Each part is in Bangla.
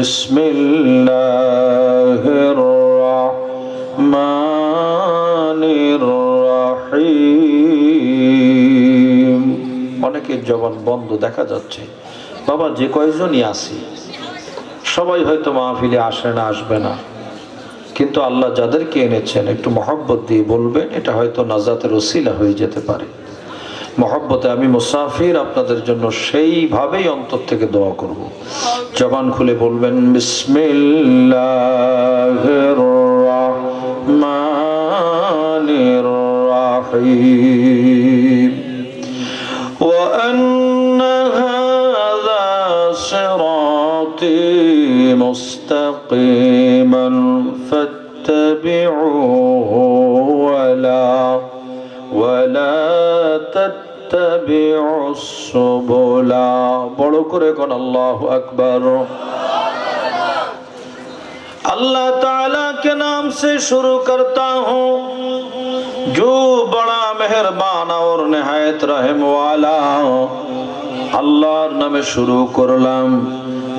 বিসমিল্লাহির রহমানির রহিম। অনেকের জবান বন্ধ দেখা যাচ্ছে। বাবা, যে কয়জনই আছি সবাই হয়তো মাহফিলে আসে না, আসবে না, কিন্তু আল্লাহ যাদেরকে এনেছেন একটু মহব্বত দিয়ে বলবেন, এটা হয়তো নাজাতের ওসিলা হয়ে যেতে পারে। মহব্বতে আমি মুসাফির, আপনাদের জন্য সেইভাবেই অন্তর থেকে দোয়া করব। জবান খুলে বলবেন বিসমিল্লাহির রহমানির রহিম। ওয়া আন্না হাযা সিরাতী মুস্তাকিমান ফাত্তাবিউহু ওয়ালা তাত্তাবিউস সুবুলা। বড় করে কোন আল্লাহু আকবার। अल्लाह ताला के नाम से शुरू करता हूँ जो बड़ा मेहरबान और निहायत रहम वाला। আল্লাহর নামে শুরু করলাম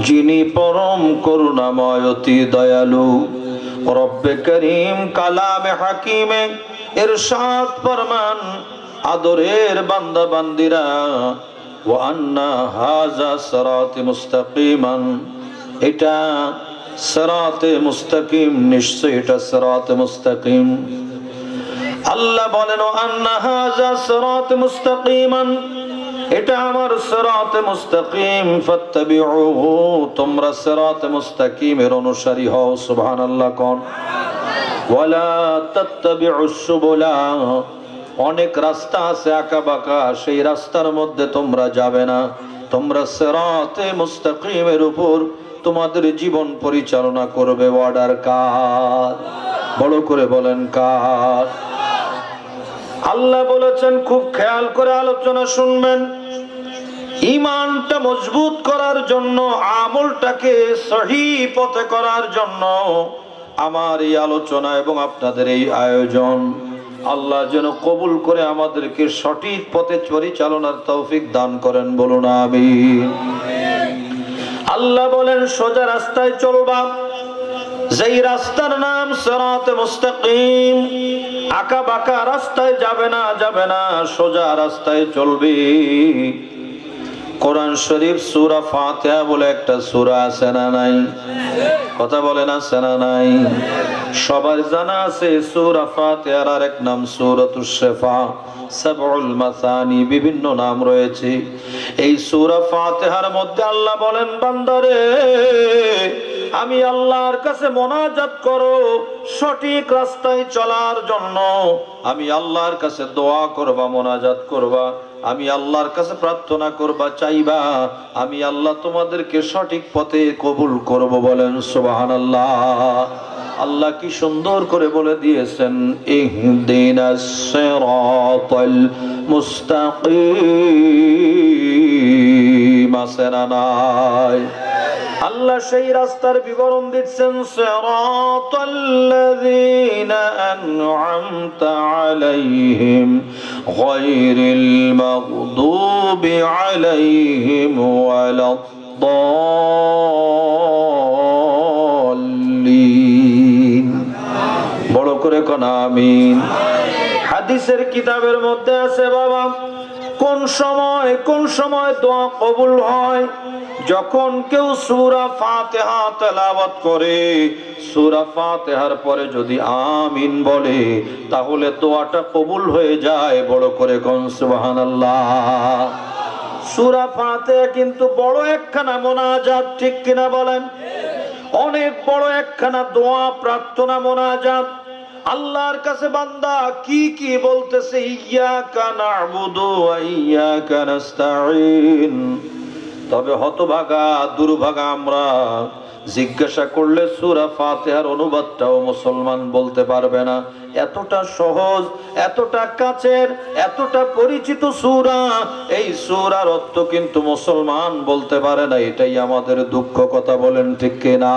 যিনি পরম করুণাময় অতি দয়ালু। রব্বে করিম কালামে হাকিমে ইরশাদ ফরমান, আদরের বান্দা বান্দিরা, ওয়া আন্না হাযা সিরাতি মুস্তাকিমান, এটা সিরাতে মুস্তাকিম, নিশ্চয় এটা সিরাতে মুস্তাকিম। আল্লাহ বলেন ওয়া আন্না হাযা সিরাতে মুস্তাকিমান, এটা আমার সিরাতে মুস্তাকিম, ফাত্তাবিউহু, তোমরা সিরাতে মুস্তাকিমের অনুসারী হও। সুবহানাল্লাহ কোন। ওয়ালা তাত্তাবিউস সুবুলা, অনেক রাস্তা আছে আঁকা বাঁকা, সেই রাস্তার মধ্যে তোমরা যাবে না। তোমরা সিরাতে মুস্তাকিমের উপর তোমাদের জীবন পরিচালনা করবে। অর্ডার কার? বড় করে বলেন কার? আল্লাহ বলেছেন, খুব খেয়াল করে আলোচনা শুনবেন। ঈমানটা মজবুত করার জন্য, আমলটাকে সহিহ পথে করার জন্য আমার এই আলোচনা এবং আপনাদের এই আয়োজন আল্লাহ যেন কবুল করে আমাদেরকে সঠিক পথে পরিচালনার তৌফিক দান করেন। বলুন আমিন। আল্লাহ বলেন সোজা রাস্তায় চলবা, যেই রাস্তার নাম সিরাতে মুস্তাকিম। আঁকা বাঁকা রাস্তায় যাবে না, যাবে না, সোজা রাস্তায় চলবি। কোরআন শরীফ সূরা ফাতিহা বলে একটা সূরা আছে না নাই? কথা বলেন আছে না নাই? সবার জানা আছে সূরা ফাতিহার আরেক নাম সূরাতুশ শিফা, সাবউল মাসানি, বিভিন্ন নাম রয়েছে। এই সূরা ফাতিহার মধ্যে আল্লাহ বলেন, বান্দারে আমি আল্লাহর কাছে মোনাজাত করো সঠিক রাস্তায় চলার জন্য। আমি আল্লাহর কাছে দোয়া করবা, মোনাজাত করবা, আমি আল্লাহর কাছে প্রার্থনা করবা, চাইবা, আমি আল্লাহ তোমাদেরকে সঠিক পথে কবুল করব। বলেন সুবহানাল্লাহ। আল্লাহ কি সুন্দর করে বলে দিয়েছেন, ইহদিনাস সিরাতাল মুস্তাকিম। আছে না নাই? আল্লাহ সেই রাস্তার বিবরণ দিচ্ছেন, সিরাতাল্লাযীনা আন'আমতা আলাইহিম গায়রিল মাগদুবি আলাইহিম ওয়ালাদ-দাল্লিন। বড় করে কোন আমিন। হাদিসের কিতাবের মধ্যে আছে বাবা, কোন সময় দোয়া কবুল হয়? যখন কেউ সূরা ফাতিহা তেলাওয়াত করে, সূরা ফাতিহার পরে যদি আমিন বলে, তাহলে দোয়াটা কবুল হয়ে যায়। বড় করে কোন সুবহানাল্লাহ। সূরা ফাতিহা কিন্তু বড় একখানা মোনাজাত, ঠিক কিনা বলেন? অনেক বড় একখানা দোয়া, প্রার্থনা, মোনাজাত। আল্লাহর কাছে বান্দা কি কি বলতেছে, ইয়্যাকা না'বুদু ওয়া ইয়্যাকা নাস্তাঈন। তবে হতভাগা দুর্ভাগা আমরা, জিজ্ঞাসা করলে সূরা ফাতিহার অনুবাদটাও মুসলমান বলতে পারবে না। এতটা সহজ, এতটা কাছের, এতটা পরিচিত সূরা, এই সূরার অর্থ কিন্তু মুসলমান বলতে পারে না। এটাই আমাদের দুঃখ। কথা বলেন ঠিক কিনা?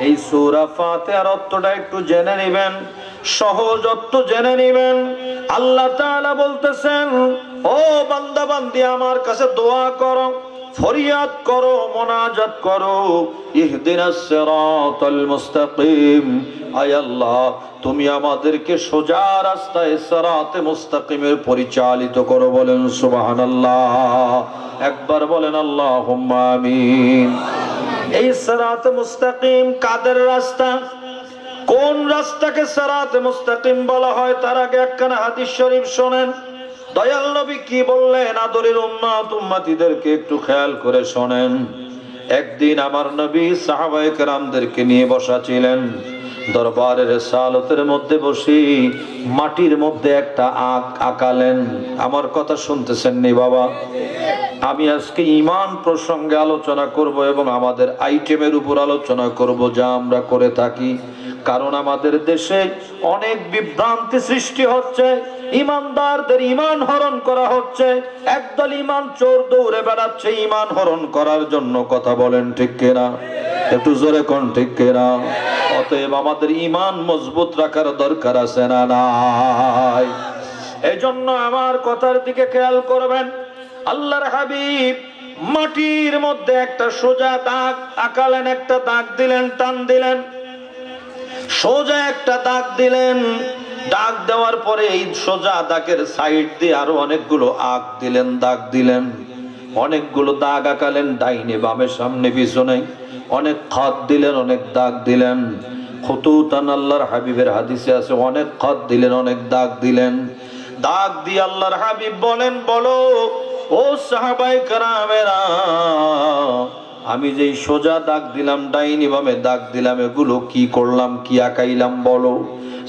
এই সূরা ফাতিহার অর্থটা একটু জেনে নেবেন, সহজ অর্থ জেনে নেবেন। আল্লাহ তাআলা বলতেছেন, ও বান্দা বান্দি আমার কাছে দোয়া করো, ফরিয়াদ করো, মোনাজাত করো, ইহদিনাস সিরাতাল মুস্তাকিম, আয় আল্লাহ তুমি আমাদেরকে সোজা রাস্তায় সিরাতে মুস্তাকিমের পরিচালিত করো। বলেন সুবহানাল্লাহ, একবার বলেন আল্লাহুম্মা আমিন। এই সিরাতে মুস্তাকিম কাদের রাস্তা? কোন রাস্তাকে সিরাতে মুস্তাকিম বলা হয়? তার আগে একখানা হাদিস শরীফ শোনেন। দয়াল নবী কি বললেন? আদরের উম্মত উম্মতিদেরকে একটু খেয়াল করে শোনেন। একদিন আমার নবী সাহাবায়ে কেরামদেরকে নিয়ে বসা ছিলেন, দরবারের রিসালতের মধ্যে বসে মাটির মধ্যে একটা আঁক আঁকালেন। আমার কথা শুনতেছেন নি বাবা? আমি আজকে ঈমান প্রসঙ্গে আলোচনা করব এবং আমাদের আইটেমের উপর আলোচনা করব যা আমরা করে থাকি। কারণ আমাদের দেশে অনেক বিভ্রান্তি সৃষ্টি হচ্ছে, ইমানদারদের ঈমান হরণ করা হচ্ছে। একদল ঈমান চোর দৌড়ে বেড়াচ্ছে ঈমান হরণ করার জন্য। কথা বলেন ঠিক কিনা? একটু জোরে কোন ঠিক কিনা? অতএব আমাদের ঈমান মজবুত রাখার দরকার আছে না নাই? এজন্য আমার কথার দিকে খেয়াল করবেন। আল্লাহর হাবিব মাটির মধ্যে একটা সোজা দাগ আঁকালেন, একটা দাগ দিলেন, টান দিলেন, সোজা একটা দাগ দিলেন। দাগ দেওয়ার পরে এই সোজা দাগের সাইড দিয়ে আরো অনেকগুলো আঁক দিলেন, দাগ দিলেন। অনেকগুলো দাগ আঁকালেন, ডাইনে বামে সামনে পিছনে অনেক খাত দিলেন, অনেক দাগ দিলেন। খুতুতান আল্লাহর হাবিবের হাদিসে আছে অনেক খাত দিলেন, অনেক দাগ দিলেন। দাগ দিয়ে আল্লাহর হাবিব বলেন, বলো ও সাহাবায়ে কেরামেরা, আমি যেই সোজা দাগ দিলাম, ডাইনি বামে দাগ দিলাম, এগুলো কি করলাম, কি আঁকাইলাম বলো?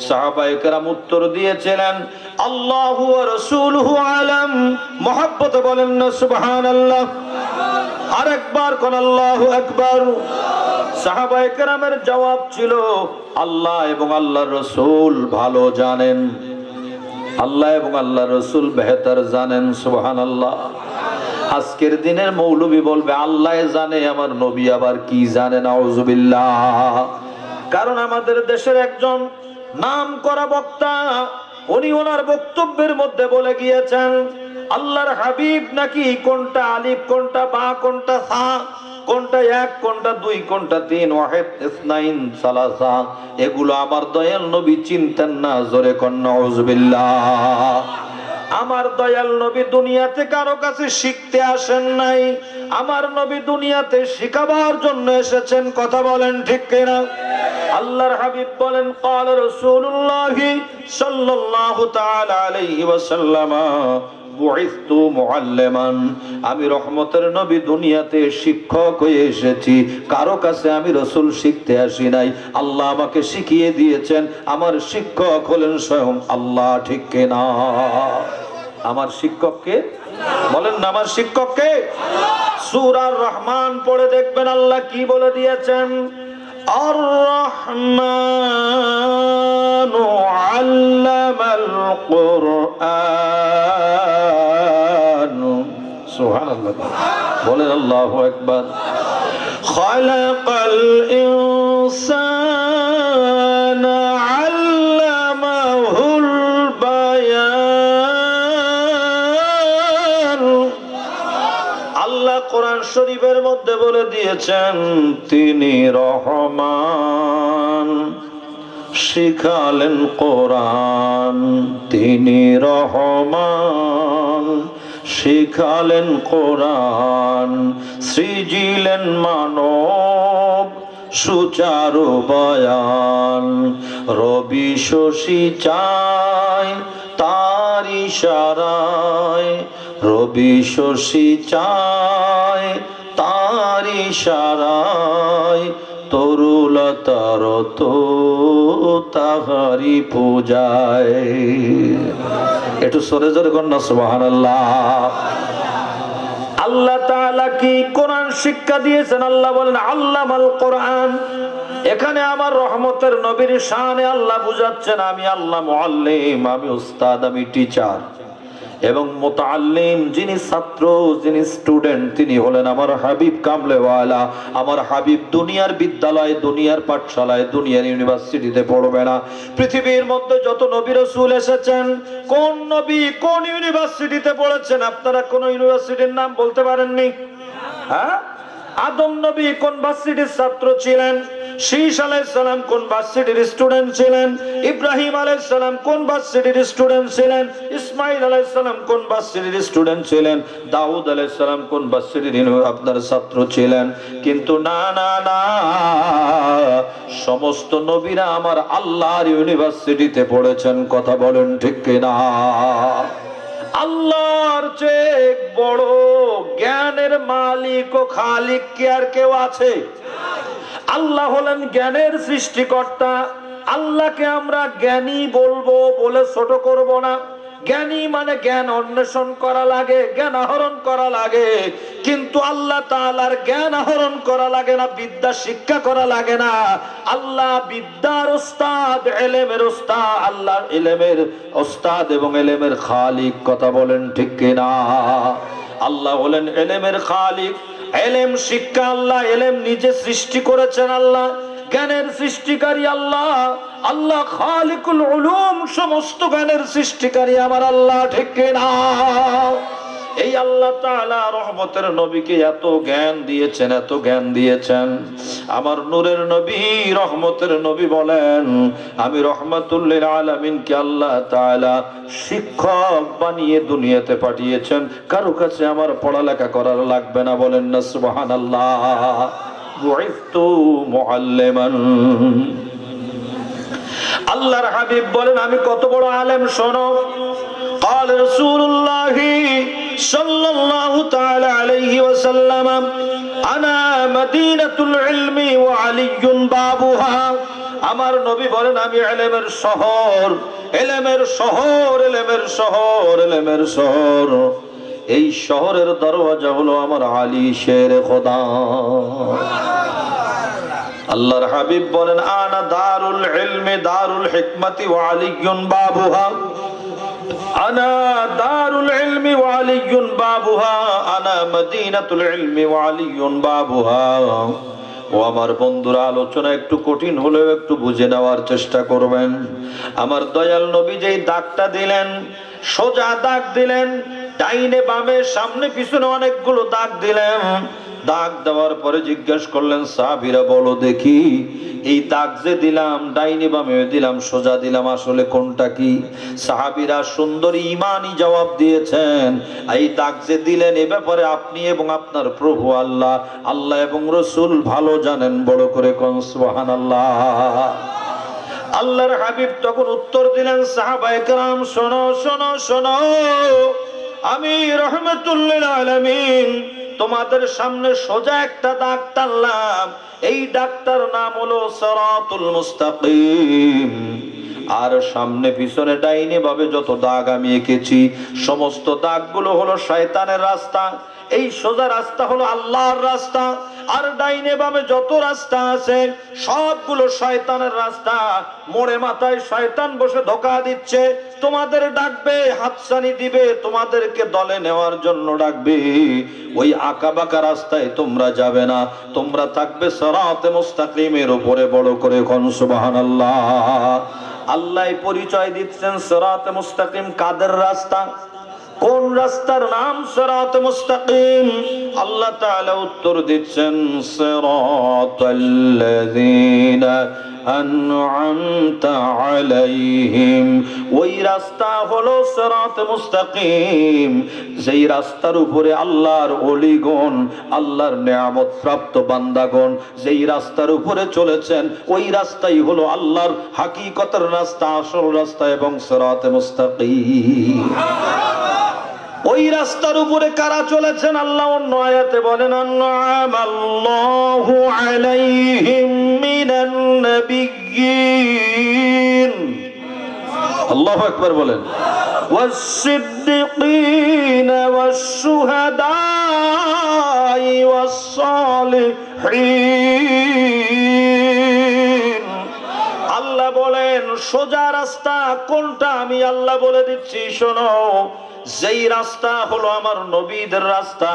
সাহাবায়ে কেরাম উত্তর দিয়েছিলেন, আল্লাহু ওয়া রাসূলুহু আলাম। মুহাব্বতে বলেন না সুবহানাল্লাহ? আরেকবার কোন আল্লাহু আকবার। সাহাবায়ে কেরামের জবাব ছিল, আল্লাহ এবং আল্লাহর রাসূল ভালো জানেন, আল্লাহ এবং আল্লাহর রাসূল বেহতর জানেন। সুবহানাল্লাহ। আজকের দিনের মৌলবী বলবে আল্লাহ জানে, আমার নবী আবার কি জানে? নাউজুবিল্লাহ। কারণ আমাদের দেশের একজন নাম করা বক্তা, উনি ওনার বক্তব্যের মধ্যে বলে গিয়েছেন আল্লাহর হাবিব নাকি কোনটা আলিফ, কোনটা বা, কোনটা সা, কোনটা এক, কোনটা দুই, কোনটা তিন, ওয়াহিদ ইসনাইন সালাসা, এগুলো আমার দয়াল নবী চিনতেন না। জোরে কোন নাউজুবিল্লাহ। আমার দয়াল নবী দুনিয়াতে কারো কাছে শিখতে আসেন নাই, আমার নবী দুনিয়াতে শিখাবার জন্য এসেছেন। কথা বলেন ঠিক কিনা? আল্লাহর হাবিব বলেন, قال رسول الله صلى الله تعالى عليه وسلم بعثت معلما, আমি রহমতের নবী দুনিয়াতে শিক্ষক হয়ে এসেছি, কারো কাছে আমি রাসূল শিখতে আসি নাই। আল্লাহ আমাকে শিখিয়ে দিয়েছেন, আমার শিক্ষক হলেন স্বয়ং আল্লাহ। ঠিক কিনা? আমার শিক্ষককে বলেন না, আমার শিক্ষককে? সূরা রহমান পড়ে দেখবেন আল্লাহ কি বলে দিয়েছেন, আর রহমানু আল্লামাল কুরআন। সুবহানাল্লাহ, বলেন আল্লাহু আকবার। খালাকাল ইনসানা আল্লামাহুল বায়ান। আল্লাহ কোরআন শরীফের মধ্যে বলে দিয়েছেন তিনি রহমান, শিখালেন কোরআন। তিনি রহমান, শিখালেন কোরআন। সৃজিলেন মানব সুচারু বয়ান। রবি শশী চায় তার ইশারায়, রবি শশী চায় তার ইশারায়। তরুলতার তো তাহারি পূজায়। একটু সরে জোরে কন্যা সুবহানাল্লাহ। আল্লাহ তাআলা কি কোরআন শিক্ষা দিয়েছেন? আল্লাহ বলেন আল্লামাল কোরআন। এখানে আমার রহমতের নবীর শানে আল্লাহ বুঝাচ্ছেন আমি আল্লাহ মুআল্লিম, আমি উস্তাদ, আমি টিচার। এবং মুতাআল্লিম যিনি ছাত্র, যিনি স্টুডেন্ট, তিনি হলেন আমার হাবিব কামলেওয়ালা। আমার হাবিব দুনিয়ার বিদ্যালয়, দুনিয়ার পাঠশালায়, দুনিয়ার ইউনিভার্সিটিতে পড়বে না। পৃথিবীর মধ্যে যত নবী রাসূল এসেছেন, কোন নবী কোন ইউনিভার্সিটিতে পড়েছেন? আপনারা কোন ইউনিভার্সিটির নাম বলতে পারেননি? হ্যাঁ, আদম নবী কোন ভার্সিটির ছাত্র ছিলেন? শীশ আলাইহিস সালাম কোন ভার্সিটির স্টুডেন্ট ছিলেন? ইব্রাহিম আলাইহিস সালাম কোন ভার্সিটির স্টুডেন্ট ছিলেন? ইসমাইল আলাইহিস সালাম কোন ভার্সিটির স্টুডেন্ট ছিলেন? দাউদ আলাইহিস সালাম কোন ভার্সিটির আপনার ছাত্র ছিলেন? কিন্তু না না না, সমস্ত নবীরা আমার আল্লাহর ইউনিভার্সিটিতে পড়েছেন। কথা বলেন ঠিক কিনা? আল্লাহর চেয়ে বড় জ্ঞানের মালিক ও খালিক কি আর কেউ আছে? আল্লাহ হলেন জ্ঞানের সৃষ্টিকর্তা। আল্লাহকে আমরা জ্ঞানী বলবো, বলে ছোট করব না। জ্ঞানী মানে জ্ঞান অন্বেষণ করা লাগে, জ্ঞান আহরণ করা লাগে, কিন্তু আল্লাহ তাআলার জ্ঞান আহরণ করা লাগে না, বিদ্যা শিক্ষা করা লাগে না। আল্লাহ বিদ্যার ওস্তাদ, ইলমের ওস্তাদ, আল্লাহ ইলমের ওস্তাদ এবং ইলমের খালিক। কথা বলেন ঠিক কিনা? আল্লাহ হলেন ইলমের খালিক। ইলম শিক্ষা আল্লাহ, ইলম নিজে সৃষ্টি করেছেন আল্লাহ, জ্ঞানের সৃষ্টিকারী আল্লাহ। আল্লাহ খালিকুল উলুম, সমস্ত জ্ঞানের সৃষ্টিকারী আমার আল্লাহ, ঠিক কিনা? এই আল্লাহ তাআলা রহমতের নবীকে এত জ্ঞান দিয়েছেন, এত জ্ঞান দিয়েছেন। আমার নূরের নবী, রহমতের নবী বলেন, আমি রহমাতুল লিল আলামিনকে আল্লাহ তাআলা শিক্ষক বানিয়ে দুনিয়াতে পাঠিয়েছেন। কারো কাছে আমার পড়ালেখা করার লাগবে না। বলেন না সুবহানাল্লাহ। বুইসতু মুআল্লিমান। আল্লাহর হাবিব বলেন, আমি কত বড় আলেম শোনো। قال رسول الله صلى الله تعالى عليه وسلم انا مدينة العلم وعلي بابها। আমার নবী বলেন, আমি ইলমের শহর, ইলমের শহর, ইলমের শহর, ইলমের শহর। এই শহরের দরওয়াজা হলো আমার আলী শের খোদা। আল্লাহর হাবিব বলেন, আনা দারুল ইলমি দারুল হিকমতি ওয়া আলিয়্যুন বাবুহা। আনা দারুল ইলমি ওয়া আলিয়্যুন বাবুহা, আনা মদিনাতুল ইলমি ওয়া আলিয়্যুন বাবুহা। ও আমার বন্ধুরা, আলোচনা একটু কঠিন হলেও একটু বুঝে নেওয়ার চেষ্টা করবেন। আমার দয়াল নবী যেই দাগটা দিলেন, সোজা দাগ দিলেন, ডাইনে বামে সামনে পিছনে অনেকগুলো দাগ দিলেন। দাগ দেওয়ার পরে জিজ্ঞেস করলেন, সাহাবীরা বলো দেখি, এই দাগ যে দিলাম, ডাইনে বামে দিলাম, সোজা দিলাম, আসলে কোনটা কি? সাহাবীরা সুন্দর ঈমানি জবাব দিয়েছেন, এই দাগ যে দিলেন এ ব্যাপারে আপনি এবং আপনার প্রভু আল্লাহ, আল্লাহ এবং রাসূল ভালো জানেন। বড় করে কোন সুবহানাল্লাহ। আল্লাহর হাবিব তখন উত্তর দিলেন, সাহাবায়ে কেরাম শোনো শোনো শোনো, আমি রহমাতুল লিল আলামিন তোমাদের সামনে সোজা একটা দাগ টানলাম। এই দাগটার নাম হলো সিরাতুল মুস্তাকিম। আর সামনে পিছনে ডাইনে ভাবে যত দাগ আমি এঁকেছি, সমস্ত দাগগুলো হলো শয়তানের রাস্তা। এই সোজা রাস্তা হলো আল্লাহর রাস্তা। আর ডাইনে বামে যত রাস্তা আছে সবগুলো শয়তানের রাস্তা। মোড়ে মাথায় শয়তান বসে ধোঁকা দিচ্ছে, তোমাদের ডাকবে, হাতছানি দিবে, তোমাদেরকে দলে নেওয়ার জন্য ডাকবে। ওই আঁকাবাঁকা রাস্তায় তোমরা যাবে না, তোমরা থাকবে সিরাতে মুস্তাকিমের উপরে। বড় করে কোন সুবহানাল্লাহ। আল্লাহ পরিচয় দিচ্ছেন সিরাতে মুস্তাকিম কাদের রাস্তা, কোন রাস্তার নাম সিরাতে মুস্তাকিম। আল্লাহ তাআলা উত্তর দিচ্ছেন, সিরাতাল্লাযীনা আন'আমতা আলাইহিম। ওই রাস্তা হলো সিরাতে মুস্তাকিম, যেই রাস্তার উপরে আল্লাহর ওলিগণ, আল্লাহর নিয়ামত প্রাপ্ত বান্দাগণ যেই রাস্তার উপরে চলেছেন, ওই রাস্তাই হলো আল্লাহর হাকিকতের রাস্তা, আসল রাস্তা এবং সিরাতে মুস্তাকিম। ওই রাস্তার উপরে কারা চলেছেন? আল্লাহ অন্য আয়াতে বলেন, আন'আমাল্লাহু আলাইহিম মিনান নাবিয়্যিন। আল্লাহু আকবার বলেন। ওয়াস-সিদ্দীকিনা ওয়াশ-শুহাদাই ওয়াস-সালিহিন। আল্লাহ বলেন সোজা রাস্তা কোনটা আমি আল্লাহ বলে দিচ্ছি, শোনো। যেই রাস্তা হলো আমার নবীদের রাস্তা,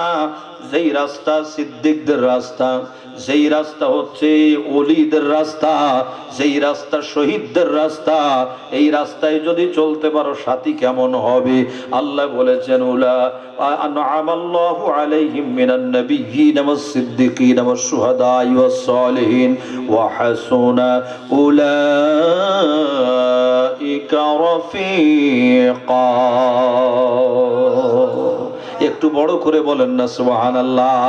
যেই রাস্তা সিদ্দিকদের রাস্তা, যেই রাস্তা হচ্ছে ওলিদের রাস্তা, যেই রাস্তা শহীদদের রাস্তা, এই রাস্তায় যদি চলতে পারো সাথী কেমন হবে? আল্লাহ বলেছেন উলা আনআমাল্লাহু আলাইহিম মিনান নাবিয়্যিন ওয়াস সিদ্দিকিন ওয়াস শুহাদাই ওয়াস সালিহিন ওয়া হাসুনা উলাইকা রাফিকা। একটু বড় করে বলেন না সুবহানাল্লাহ।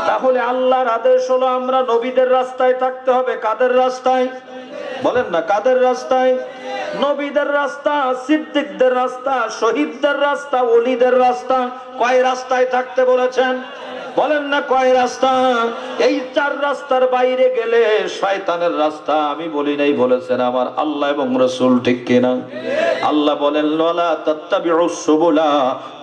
তাহলে আল্লাহর আদেশ হলো আমরা নবীদের রাস্তায় থাকতে হবে। কাদের রাস্তায় বলেন না? কাদের রাস্তায়? নবীদের রাস্তা, সিদ্দিকদের রাস্তা, শহীদদের রাস্তা, ওলিদের রাস্তা। কয় রাস্তায় থাকতে বলেছেন? বলেন না কয় রাস্তা? এই চার রাস্তার বাইরে গেলে শয়তানের রাস্তা। আমি বলি নাই, বলেছেন আমার আল্লাহ এবং রাসূল, ঠিক কিনা? আল্লাহ বলেন ওয়ালা তাত্তাবিউস সুবুলা,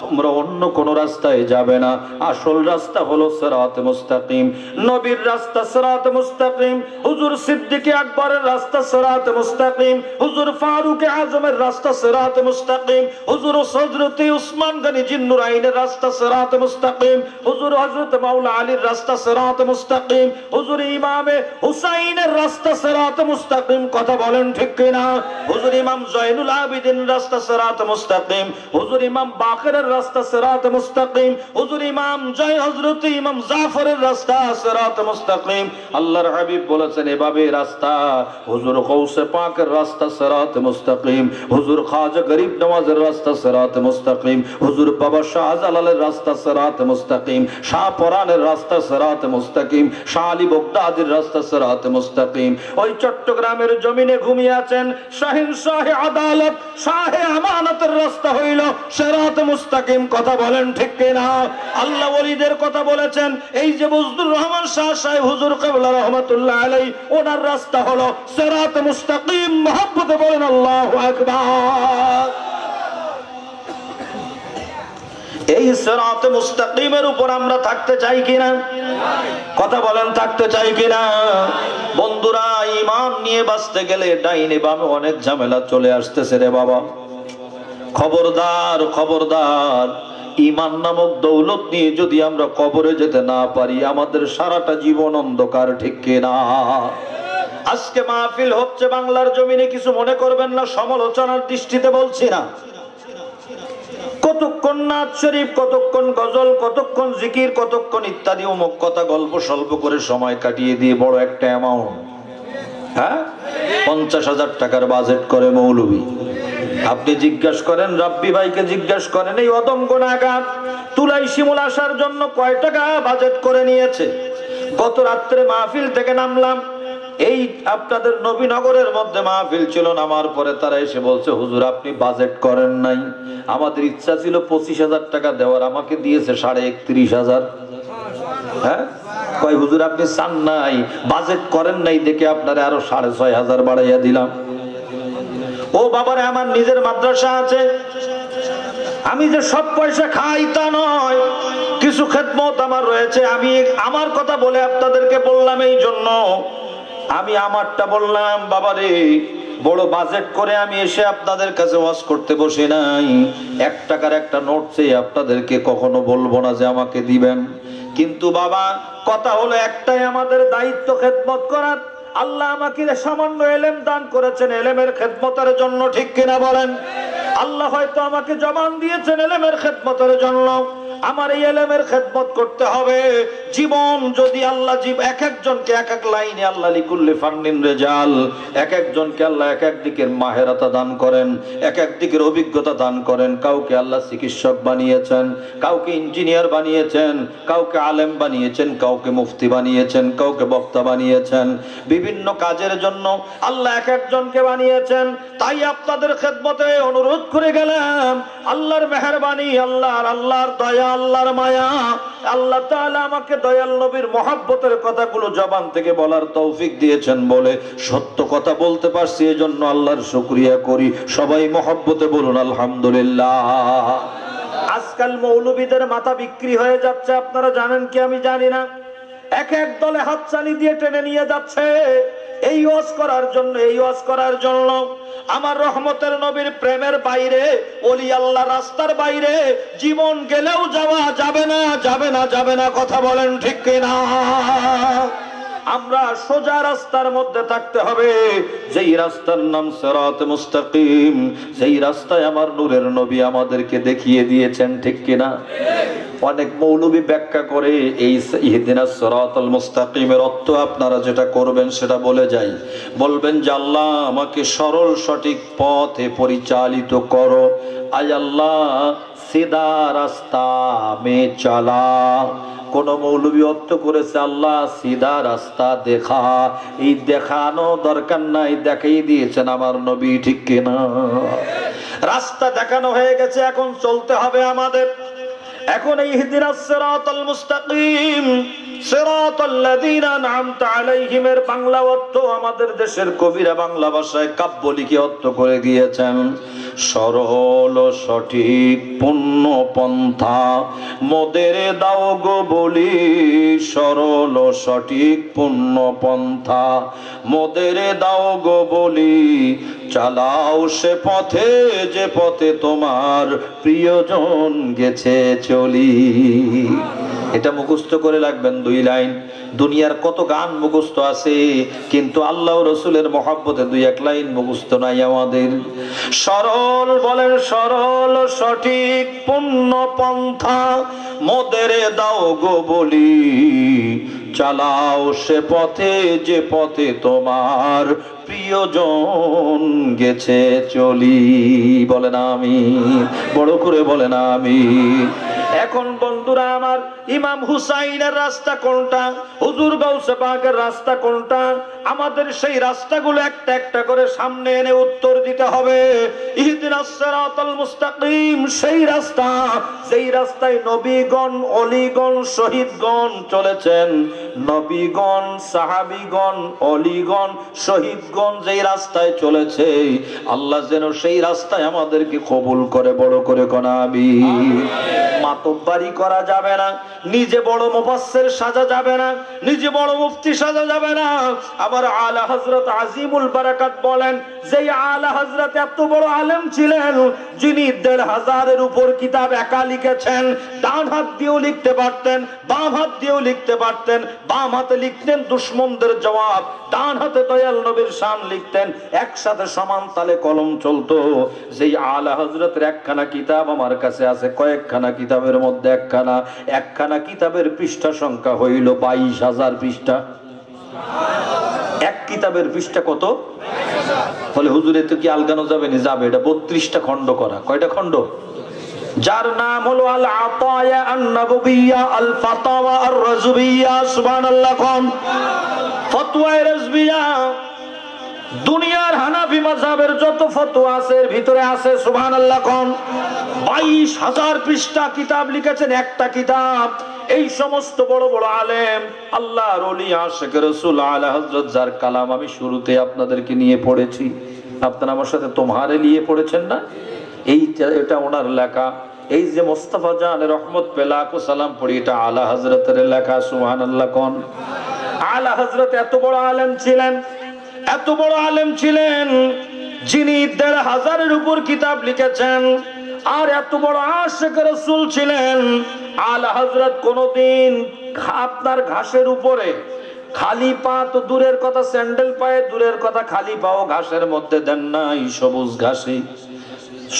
তোমরা অন্য কোন রাস্তায় যাবে না, আসল রাস্তা হলো সিরাতে মুস্তাকিম। নবীর রাস্তা সিরাতে মুস্তাকিম, হুজুর সিদ্দিক আকবরের রাস্তা সিরাতে মুস্তাকিম, হুজুর ফারুক আজমের রাস্তা সিরাতে মুস্তাকিম, হুজুর হযরত উসমান গনি জিন্নুরাইনের রাস্তা সিরাতে মুস্তাকিম, হুজুর হযরত মাওলা আলীর রাস্তা সিরাতে মুস্তাকিম, হুজুর ইমামে হুসাইনের রাস্তা সিরাতে মুস্তাকিম। কথা বলেন ঠিক কিনা? হুজুর ইমাম জয়নুল আবেদিন রাস্তা সিরাতে মুস্তাকিম, হুজুর ইমাম বাকেরের রাস্তা সিরাতে মুস্তাকিম, হুজুর ইমাম হযরত ইমাম জাফরের রাস্তা সিরাতে মুস্তাকিম। আল্লাহর হাবিব বলেছেন এভাবে রাস্তা। হুজুর গৌসে পাকের রাস্তা সিরাতে মুস্তাকিম, হুজুর খাজা গরিব নওয়াজের রাস্তা সিরাতে মুস্তাকিম, হুজুর বাবা শাহজালালের রাস্তা সিরাতে মুস্তাকিম, শাহ পরানের রাস্তা সিরাতে মুস্তাকিম, শাহ আলী বগদাদির রাস্তা সিরাতে মুস্তাকিম। ওই চট্টগ্রামের জমিনে ঘুমিয়ে আছেন শাহিন শাহে আদালত, শাহে আমানতের রাস্তা হইল সিরাতে মুস্তাকিম। কথা বলেন ঠিক কিনা? আল্লাহ ওলিদের কথা বলেছেন। এই যে বজলুর রহমান শাহ সাহেব হুজুর কিবলা রাহমাতুল্লাহ আলাইহি, ওনার রাস্তা হলো সিরাতে মুস্তাকিম। মহব্বতে বলেন আল্লাহু আকবার। এই সিরাতে মুস্তাকিমের উপর আমরা থাকতে চাই কিনা? কথা বলেন, থাকতে চাই কিনা? বন্ধুরা, ঈমান নিয়ে বাঁচতে গেলে ডাইনে বামে অনেক ঝামেলা চলে আসতেছে রে বাবা। খবরদার, খবরদার। ঈমান নামক দৌলত নিয়ে যদি আমরা কবরে যেতে না পারি, আমাদের সারাটা জীবন অন্ধকার, ঠিক কিনা? আজকে মাহফিল হচ্ছে বাংলার জমিনে, কিছু মনে করবেন না, সমালোচনার দৃষ্টিতে বলছি না। কতক্ষণ নাচ শরীফ, কতক্ষণ গজল, কতক্ষণ জিকির, কতক্ষণ ইত্যাদি অমুক কথা গল্প স্বল্প করে সময় কাটিয়ে দিয়ে বড় একটা অ্যামাউন্ট, হ্যাঁ, 50,000 টাকার বাজেট করে মৌলবী। আপনি জিজ্ঞাসা করেন, রাব্বি ভাইকে জিজ্ঞাসা করেন, এই অদম গুনাহগার তুলাই শিমুল আসার জন্য কয় টাকা বাজেট করে নিয়েছে। গত রাত্রে মাহফিল থেকে নামলাম, এই আপনাদের নবীনগরের মধ্যে মাহফিল ছিল। নামার পরে তারা এসে বলছে, হুজুর আপনি বাজেট করেন নাই, আমাদের ইচ্ছা ছিল 25,000 টাকা দেওয়ার, আমাকে দিয়েছে 31,500। হ্যাঁ, কয় হুজুর আপনি চান নাই, বাজেট করেন নাই দেখে আপনারা আরো 6,500 বাড়াইয়া দিলাম। ও বাবারে, আমার নিজের মাদ্রাসা আছে, আমি যে সব পয়সা খাই তা নয়, কিছু খেদমত আমার রয়েছে। আমি আমার কথা বলে আপনাদেরকে বললাম, এই জন্য আমি আমারটা বললাম। বাবারে, বড় বাজেট করে আমি এসে আপনাদের কাছে ওয়াজ করতে বসে নাই। 1 টাকার একটা নোট চেয়ে আপনাদেরকে কখনো বলবো না যে আমাকে দিবেন। কিন্তু বাবা, কথা হলো একটাই, আমাদের দায়িত্ব খেদমত করার। আল্লাহ আমাকে সামান্য এলেম দান করেছেন এলেমের খেদমতের জন্য, ঠিক কিনা বলেন? আল্লাহ হয়তো আমাকে জবান দিয়েছেন এলেমের খেদমতের জন্য। আমার এই এলেমের খেদমত করতে হবে। জীবন যদি আল্লাহ এক একজনকে এক এক লাইনে, আল্লাহ লিকুল্লি ফান্নিন রেজাল, এক একজনকে আল্লাহ এক এক দিকের মাহেরাতা দান করেন, এক এক দিকের অভিজ্ঞতা দান করেন। কাউকে আল্লাহ চিকিৎসক বানিয়েছেন, কাউকে ইঞ্জিনিয়ার বানিয়েছেন, কাউকে আলেম বানিয়েছেন, কাউকে মুফতি বানিয়েছেন, কাউকে বক্তা বানিয়েছেন। বিভিন্ন কাজের জন্য আল্লাহ এক একজনকে বানিয়েছেন। তাই আপনাদের খেদমতে অনুরোধ করে গেলাম, আল্লাহর মেহেরবানি, আল্লাহর দয়া, আল্লাহর মায়া, আল্লাহ তাআলা আমাকে দয়াল নবীর মহব্বতের কথাগুলো জবান থেকে বলার তৌফিক দিয়েছেন বলে সত্য কথা বলতে পারছি। এজন্য আল্লাহর শুকরিয়া করি। সবাই মহব্বতে বলুন আলহামদুলিল্লাহ। আজকাল মৌলবীদের মাথা বিক্রি হয়ে যাচ্ছে, আপনারা জানেন কি আমি জানি না। এক এক দলে হাতছানি দিয়ে টেনে নিয়ে যাচ্ছে। এই ওয়াজ করার জন্য, এই ওয়াজ করার জন্য আমার রহমতের নবীর প্রেমের বাইরে, ওলি আল্লাহ রাস্তার বাইরে জীবন গেলেও যাওয়া যাবে না, যাবে না, যাবে না। কথা বলেন ঠিক কিনা? আমরা সোজা রাস্তার মধ্যে থাকতে হবে, যেই রাস্তার নাম সিরাত মুস্তাকিম, যেই রাস্তায় আমার নূরের নবী আমাদেরকে দেখিয়ে দিয়েছেন। ঠিক কিনা? অনেক মৌলবী ব্যাখ্যা করে এই ইহদিনাস সিরাতাল মুস্তাকিমের অর্থ আপনারা যেটা করবেন সেটা বলে যাই। বলবেন যে আল্লাহ আমাকে সরল সঠিক পথে পরিচালিত করো, আয় আল্লাহ সিধা রাস্তা মে চালা। কোন মৌলবী অর্থ করেছে আল্লাহ সিধা রাস্তা দেখা। এই দেখানো দরকার নাই, দেখাই দিয়েছেন আমার নবী। ঠিক কিনা? রাস্তা দেখানো হয়ে গেছে, এখন চলতে হবে আমাদের। এখন এই ইহদিনাস সিরাতাল মুস্তাকিম, সিরাতাল্লাযীনা আন'আমতা আলাইহিমের বাংলা অর্থ আমাদের দেশের কবিরা বাংলা ভাষায় কাব্য লিখে অর্থ করে গিয়েছেন সরল সঠিক পূর্ণ পন্থা মোদের দাও গো বলি, সরল সঠিক পূর্ণ পন্থা মোদের দাও গো বলি, চালাও সে পথে যে পথে তোমার প্রিয়জন গেছে চলি। এটা মুখস্থ করে রাখবেন, 2 লাইন। দুনিয়ার কত গান মুখস্থ আছে, কিন্তু আল্লাহ রসুলের মহব্বতে 2-1 লাইন মুখস্থ নাই আমাদের। সরল বলেন, সরল সঠিক পূর্ণ পন্থা মোদের দাও গো বলি, চালাও সে পথে যে পথে তোমার প্রিয়জন গেছে চলি। বলেন আমিন, বড় করে বলেন আমিন। এখন বন্ধুরা আমার, ইমাম হুসাইনের রাস্তা কোনটা, হুজুর গাউসে পাকের রাস্তা কোনটা, আমাদের সেই রাস্তাগুলো একটা একটা করে সামনে এনে উত্তর দিতে হবে। ইহদিনাস সিরাতাল মুস্তাকিম সেই রাস্তা, যেই রাস্তায় নবীগণ, অলিগণ, শহীদগণ চলেছেন। নবীগণ, সাহাবীগণ, অলিগণ, শহীদগণ যেই রাস্তায় চলেছে, আল্লাহ যেন সেই রাস্তায় আমাদেরকে কবুল করে। বড় করে কোন আমিন। মাতব্বারি করা যাবে না, নিজে বড় মুফাসসির সাজা যাবে না, নিজে বড় মুফতি সাজা যাবে না। আবার আলা হযরত আজিমুল বারাকাত বলেন, যে আলা হযরত এত বড় আলেম ছিলেন, যিনি ১৫০০-এর উপর কিতাব একা লিখেছেন। ডান হাত দিয়েও লিখতে পারতেন, বাম হাত দিয়েও লিখতে পারতেন। বাম হাতে লিখতেন দুশমনদের জবাব, ডান হাতে দয়াল নবীর শান লিখতেন। একসাথে সমান তালে কলম চলতো। যেই আলা হযরতের একখানা কিতাব আমার কাছে আছে, কয়েকখানা কিতাবের মধ্যে একখানা কিতাবের পৃষ্ঠা সংখ্যা হইল ২২,০০০ পৃষ্ঠা। এক কিতাবের পৃষ্ঠা কত? বলে হুজুরে তো কি আলগানো যাবে না? যাবে। এটা ৩২টা খণ্ড করা। কয়টা খণ্ড? যার নাম হলো আল আতায়া আন-নববিয়্যা আল ফাতাওয়া আর-রাজবিয়্যা। সুবহানাল্লাহ কোন ফতোয়া রাজবিয়্যা। দুনিয়ার হানাফি মাযহাবের যত ফতোয়া আছে এর ভিতরে আছে। সুবহানাল্লাহ কোন ২২,০০০ পৃষ্ঠা কিতাব লিখেছেন, একটা কিতাব। এই সমস্ত বড় বড় আলেম, আল্লাহর ওলি, আশিক রাসূল আলা হযরত যার কালাম আমি শুরুতে আপনাদেরকে নিয়ে পড়েছি, আপনারা আমার সাথে তোমারে নিয়ে পড়েছেন না? এটা ওনার লেখা। এই যে মোস্তফা জানের রহমত পে লাখো সালাম পড়ি, এটা আলা হযরতের লেখা। সুবহানাল্লাহ কোন আলা হযরত এত বড় আলেম ছিলেন, এত বড় আলেম ছিলেন, যিনি ১৫০০-এর উপর কিতাব লিখেছেন। আর এত বড় আশিক রাসূল ছিলেন। আলা হযরত কোনদিন আপনার ঘাসের উপরে খালি পা তো দূরের কথা, স্যান্ডেল পায়ে দূরের কথা, খালি পাও ঘাসের মধ্যে দেন নাই। সবুজ ঘাসে,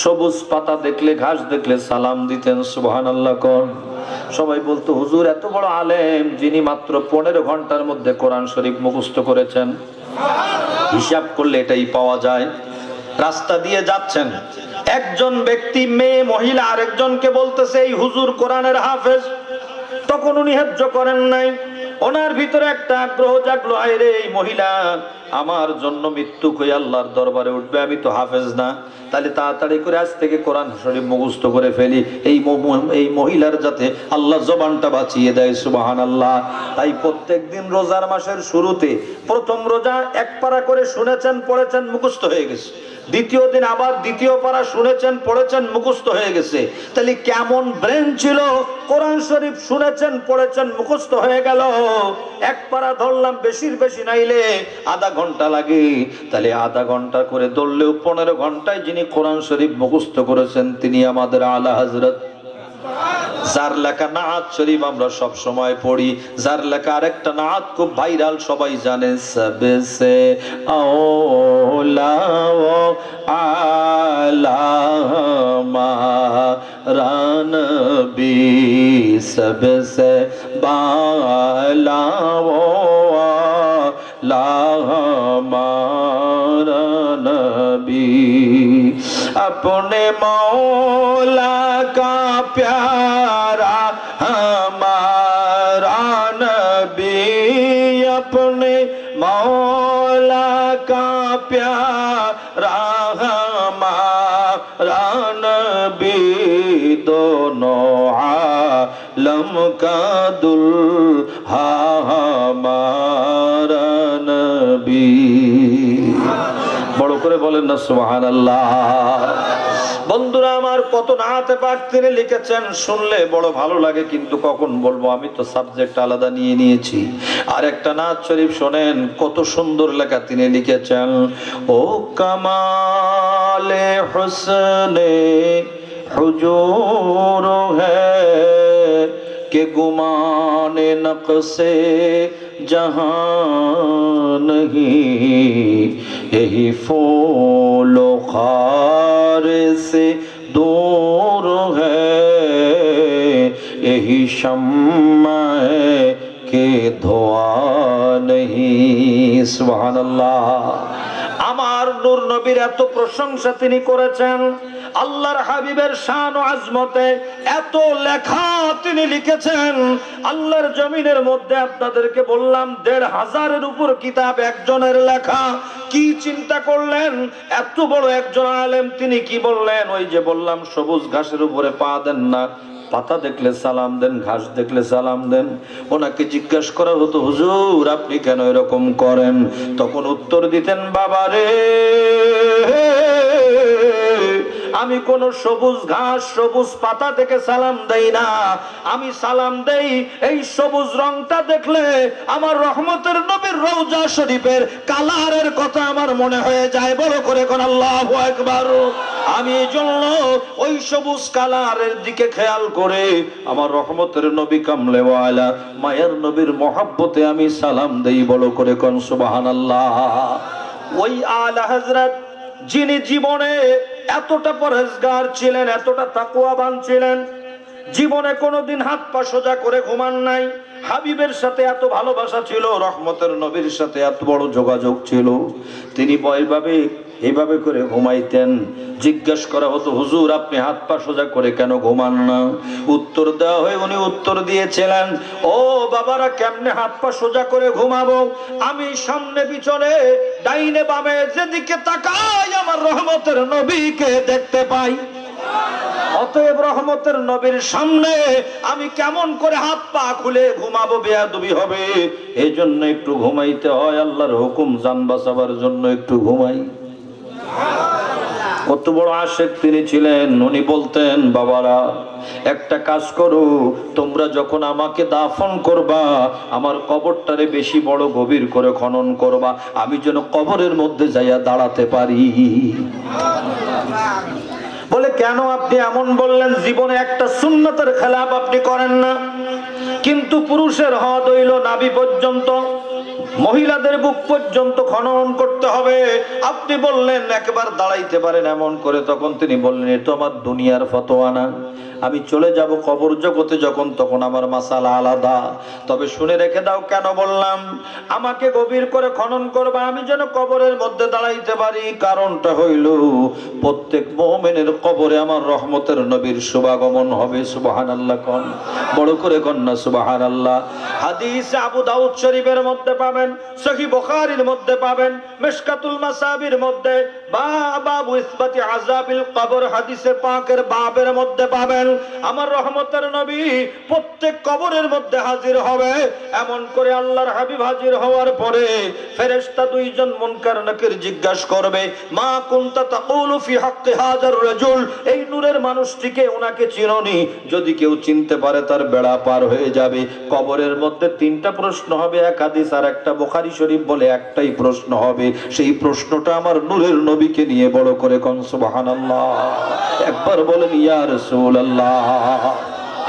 সবুজ পাতা দেখলে, ঘাস দেখলে সালাম দিতেন। সুবহানাল্লাহ কোন সবাই বলতো, হুজুর এত বড় আলেম, যিনি মাত্র ১৫ ঘন্টার মধ্যে কোরআন শরীফ মুখস্থ করেছেন। হিসাব করলে এটাই পাওয়া যায়। রাস্তা দিয়ে যাচ্ছেন, একজন ব্যক্তি, মেয়ে মহিলা আরেকজনকে বলতেছে এই হুজুর কোরআনের হাফেজ। তখন উনি হেজ্জ করেন নাই, ওনার ভিতরে একটা আগ্রহ জাগলো, আরে এই মহিলা আমার জন্য মৃত্যু হয়ে আল্লাহর দরবারে উঠবে, আমি তো হাফেজ না, তাহলে তাড়াতাড়ি করে আজ থেকে কোরআন শরীফ মুখস্থ করে ফেলি, এই মহিলার যাতে আল্লাহ জবানটা বাঁচিয়ে দেয়। সুবহানাল্লাহ। তাই প্রত্যেকদিন রোজার মাসের শুরুতে প্রথম রোজা ১ পারা করে শুনেছেন, পড়েছেন, মুখস্থ হয়ে গেছে। দ্বিতীয় দিন আবার ২য় পারা শুনেছেন, পড়েছেন, মুখস্থ হয়ে গেছে। তাহলে কেমন ব্রেন ছিল, কোরআন শরীফ শুনেছেন, পড়েছেন, মুখস্থ হয়ে গেল, এক পারা ধরলাম, বেশি নাইলে আধা ঘন্টা লাগে, তাহলে আধা ঘন্টা করে ধরলেও 15 ঘন্টায় যিনি কোরআন শরীফ মুখস্থ করেছেন তিনি আমাদের আলা হযরত, যার লেখা নাআত শরীফ আমরা সব সময় পড়ি, যার লেখা আরেকটা নাআত খুব ভাইরাল, সবাই জানে, সবসে আওলা ও আলা হামারা নবী, সবসে বালা ও আলা হামারা নবী, अपने मौला का प्यारा हमारा नबी, अपने मौला का प्यारा हमारा नबी, दोनों आलम का दुल्हा हमारा नबी। বড় করে বলেন না সুবহানাল্লাহ। বন্ধুরা আমার, কত নাতে পাক তিনি লিখেছেন, শুনলে বড় ভালো লাগে, কিন্তু কখন বলবো, আমি তো সাবজেক্ট আলাদা নিয়ে নিয়েছি। আর একটা নাত শরীফ শোনেন, কত সুন্দর লেখা তিনি লিখেছেন, ও কামালে হুসনে হুজুর হ্যায় কে গুমানে নকশে जहां नहीं, यही फूलो खार से दूर है, यही शम्मा है कि धुआं नहीं। सुभान अल्लाह। আমার নূর নবীর এত প্রশংসা তিনি করেছেন, আল্লাহর হাবিবের শান ও আজমতে এত লেখা তিনি লিখেছেন। আল্লাহর জমিনের মধ্যে আপনাদেরকে বললাম 1500-এর উপর কিতাব একজনের লেখা। কি চিন্তা করলেন, এত বড় একজন আলেম তিনি কি বললেন? ওই যে বললাম সবুজ ঘাসের উপরে পা দেন না, পাতা দেখলে সালাম দেন, ঘাস দেখলে সালাম দেন। ওনাকে জিজ্ঞাসা করা হতো, হুজুর আপনি কেন এরকম করেন? তখন উত্তর দিতেন, বাবা রে, আমি কোন সবুজ ঘাস সবুজ পাতা থেকে সালাম দেই না, আমি সালাম দেই এই সবুজ রংটা দেখলে আমার রহমতের নবীর রওজা শরীফের কালারের কথা আমার মনে হয়ে যায়। বড় করে কোন আল্লাহু আকবার। আমি এজন্য ওই সবুজ কালারের দিকে খেয়াল করে আমার রহমতের নবী কামলেওয়ালা মায়ের নবীর মহব্বতে আমি সালাম দেই। বড় করে কোন সুবহানাল্লাহ। ওই আলা হযরত যিনি জীবনে এতটা পরহেজগার ছিলেন, এতটা তাকওয়াবান ছিলেন, জীবনে কোনোদিন হাত পা সোজা করে ঘুমান নাই, হাবিবের সাথে এত ভালোবাসা ছিল, রহমতের নবীর সাথে এত বড় যোগাযোগ ছিল, তিনি এইভাবে করে ঘুমাইতেন। জিজ্ঞাসা করা হতো, হুজুর আপনি হাত পা সোজা করে কেন ঘুমান না? উত্তর দেওয়া হয়, উনি উত্তর দিয়েছিলেন, ও বাবারা, কেমনে হাত পা সোজা করে ঘুমাবো? আমি সামনে পিছনে ডাইনে বামে যেদিকে তাকাই আমার রহমতের নবীকে দেখতে পাই। অতএব রহমতের নবীর সামনে আমি কেমন করে হাত পা খুলে ঘুমাবো? বেয়াদবি হবে। এই জন্য একটু ঘুমাইতে হয়, আল্লাহর হুকুম জান বাঁচাবার জন্য একটু ঘুমাই। কত বড় আশিক তিনি ছিলেন। উনি বলতেন, বাবারা একটা কাজ করো, তোমরা যখন আমাকে দাফন করবা আমার কবরটারে বেশি বড় গভীর করে খনন করবা, আমি যেন কবরের মধ্যে যাইয়া দাঁড়াতে পারি। বলে, কেন আপনি এমন বললেন? জীবনে একটা সুন্নতের খেলাফ আপনি করেন না, কিন্তু পুরুষের হদ হইল নাভি পর্যন্ত, মহিলাদের বুক পর্যন্ত খনন করতে হবে। আপনি বললেন একবার দাঁড়াইতে পারেন এমন করে। তখন তিনি বললেন, এ তো আমার দুনিয়ার ফতোয়া না, আমি চলে যাব কবর জগতে যখন, তখন আমার মাসালা আলাদা। তবে শুনে রেখে দাও কেন বললাম, আমাকে গভীর করে খনন করবা আমি যেন কবরের মধ্যে দাঁড়াইতে পারি। কারণটা হইল প্রত্যেক মুমিনের কবরে আমার রহমতের নবীর শুভাগমন হবে। সুবহানাল্লাহ কোন, বড় করে কন্যা সুবহানাল্লাহ। হাদিস আবু দাউদ শরীফের মধ্যে পাবেন, সহিহ বুখারীর মধ্যে পাবেন, মিশকাতুল মাসাবির মধ্যে বাবু ইসবাতি আযাবিল কবর হাদিসে পাকের বাবের মধ্যে পাবেন আমার রহমতের নবী প্রত্যেক কবরের মধ্যে হাজির হবে। এমন করে আল্লাহর হাবিব হাজির হওয়ার পরে ফেরেশতা দুইজন মুনকার নাকির জিজ্ঞাসা করবে, মা কুনতা তাকুলু ফি হাক্কি হাযার রাজুল, এই নূরের মানুষটিকে, ওনাকে চিনোনি? যদি কেউ চিনতে পারে তার বেড়া পার হয়ে যাবে। কবরের মধ্যে তিনটা প্রশ্ন হবে, এক হাদিস আর একটা বুখারী শরীফ বলে একটাই প্রশ্ন হবে। সেই প্রশ্নটা আমার নূরের নবীকে নিয়ে, বড় করে কোন সুবহানাল্লাহ, একবার বলেন ইয়া রাসূলুল্লাহ।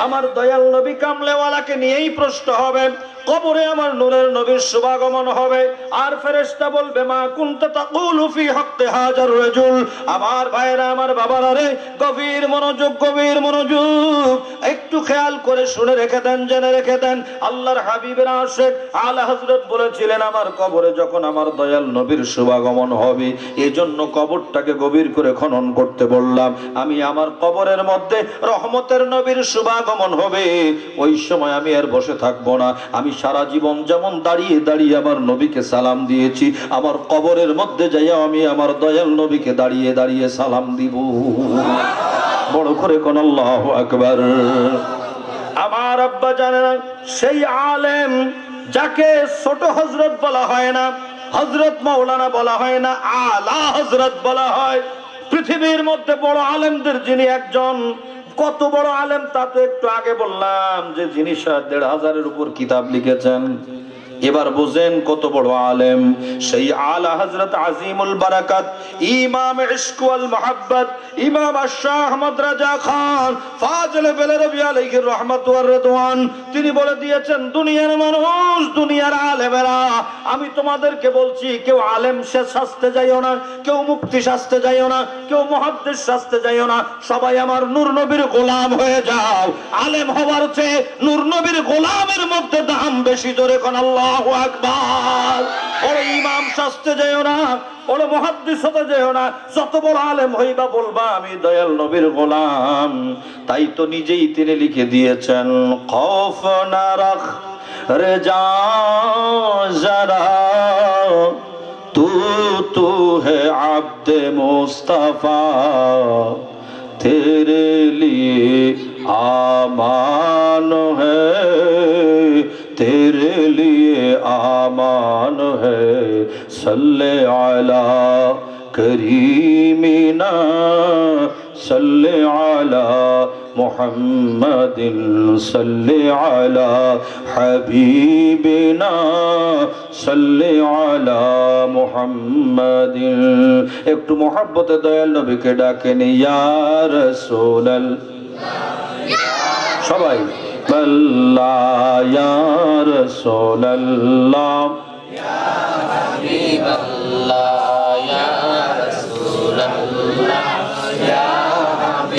আমার দয়াল নবী কামলেওয়ালাকে নিয়েই প্রশ্ন হবে। কবরে আমার নূরের নবীর শুভাগমন হবে। আর ফেরেশতা বলবে, মা কুনতা তাকুলু ফি হাক্কি হাযার রাজুল। আমার ভাইরা, আমার বাবারা রে, গভীর মনোযোগ, গভীর মনোযোগ, একটু খেয়াল করে শুনে রেখে দেন, জেনে রেখে দেন। আল্লাহর হাবিবের আশিক আলা হযরত বলেছিলেন, আমার কবরে যখন আমার দয়াল নবীর শুভাগমন হবে, এজন্য কবরটাকে গভীর করে খনন করতে বললাম। আমি আমার কবরের মধ্যে রহমতের নবীর শুভাগমন হবে, ওই সময় আমি আর বসে থাকবো না। আমি সারা জীবন যেমন দাঁড়িয়ে দাঁড়িয়ে আমার নবীকে সালাম দিয়েছি, আমার কবরের মধ্যে যাইয়া আমি আমার দয়াল নবীকে দাঁড়িয়ে দাঁড়িয়ে সালাম দিব। বড় করে কোন আল্লাহু আকবার। আমার আব্বা জানেন, সেই আলেম যাকে ছোট হযরত বলা হয় না, হযরত মাওলানা বলা হয় না, আলা হযরত বলা হয়। পৃথিবীর মধ্যে বড় আলেমদের যিনি একজন, কত বড় আলেম তা তো একটু আগে বললাম, যে যিনি ১৫০০-এর উপর কিতাব লিখেছেন। এবার বুঝেন কত বড় আলেম। সেই আলা হযরত আজিমুল বারাকাত ইমাম ইশক ওয়াল মুহাব্বত ইমাম শাহ আহমদ রাজা খান ফাজিল বেলরবি আলাইহি রাহমাত ওয়া রিদওয়ান, তিনি বলে দিয়েছেন, দুনিয়ার মানুষ, দুনিয়ার আলেমেরা, আমি তোমাদেরকে বলছি, কেউ আলেম শাস্তে যাইও না, কেউ মুফতি শাস্তে যাইও না, কেউ মুহাদ্দিস শাস্তে যাইও না, সবাই আমার নূর নবীর গোলাম হয়ে যাও। আলেম হওয়ার চেয়ে নূর নবীর গোলামের মধ্যে দাম বেশি। জোরে কোন আল্লাহু আকবার। ওরে ইমাম শাস্তে যাইও না, ওরে মুহাদ্দিস হতে যাইও না, যত বড় আলেম হইবা বলবা আমি দয়াল নবীর গোলাম। তাই তো নিজেই তিনি লিখে দিয়েছেন, খৌফ না রাখ রে যা যারা, तू है अब्द मुस्तफा, तेरे लिए आमान है, तेरे लिए आमान है, सल्ले अला करीमिना, सल्ले अला मुहम्मदिन, सल्ले अला हबीबिना, सल्ले अला मुहम्मदिन। একটু মোহাব্বতে দয়াল নবীকে ডাকেন, ইয়া রাসূলুল্লাহ, সবাই আল্লাহ, ইয়া রাসূলুল্লাহ, ইয়া হাবিবাল্লাহ, ইয়া রাসূলুল্লাহ, ইয়া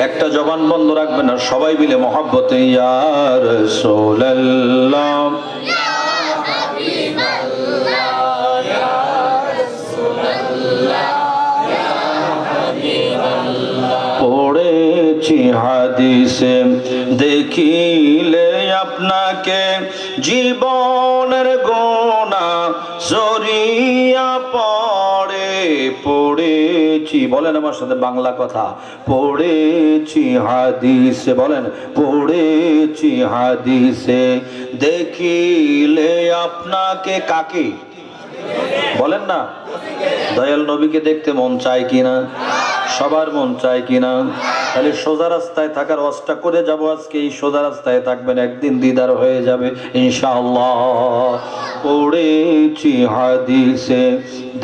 একটা জবান বন্ধ রাখবেন না, সবাই মিলে মহব্বতে ইয়া রাসূলুল্লাহ, ইয়া হাবিবাল্লাহ, ইয়া রাসূলুল্লাহ, ইয়া হাবিবাল্লাহ। পড়েছি হাদিসে দেখিলে আপনাকে, জীবনের গোনা জড়িয়া পড়ে, পড়েছি, বলেন আমার সাথে বাংলা কথা, পড়েছি হাদিসে, বলেন পড়েছি হাদিসে দেখিলে আপনাকে, কাকে বলেন না? দয়াল নবীকে দেখতে মন চায় কিনা? সবার মন চায় কিনা? তাহলে সোজা রাস্তায় থাকার ওয়াজটা করে যাব আজকে। এই সোজা রাস্তায় থাকবেন, একদিন দিদার হয়ে যাবে ইনশাআল্লাহ। পড়েছি হাদিসে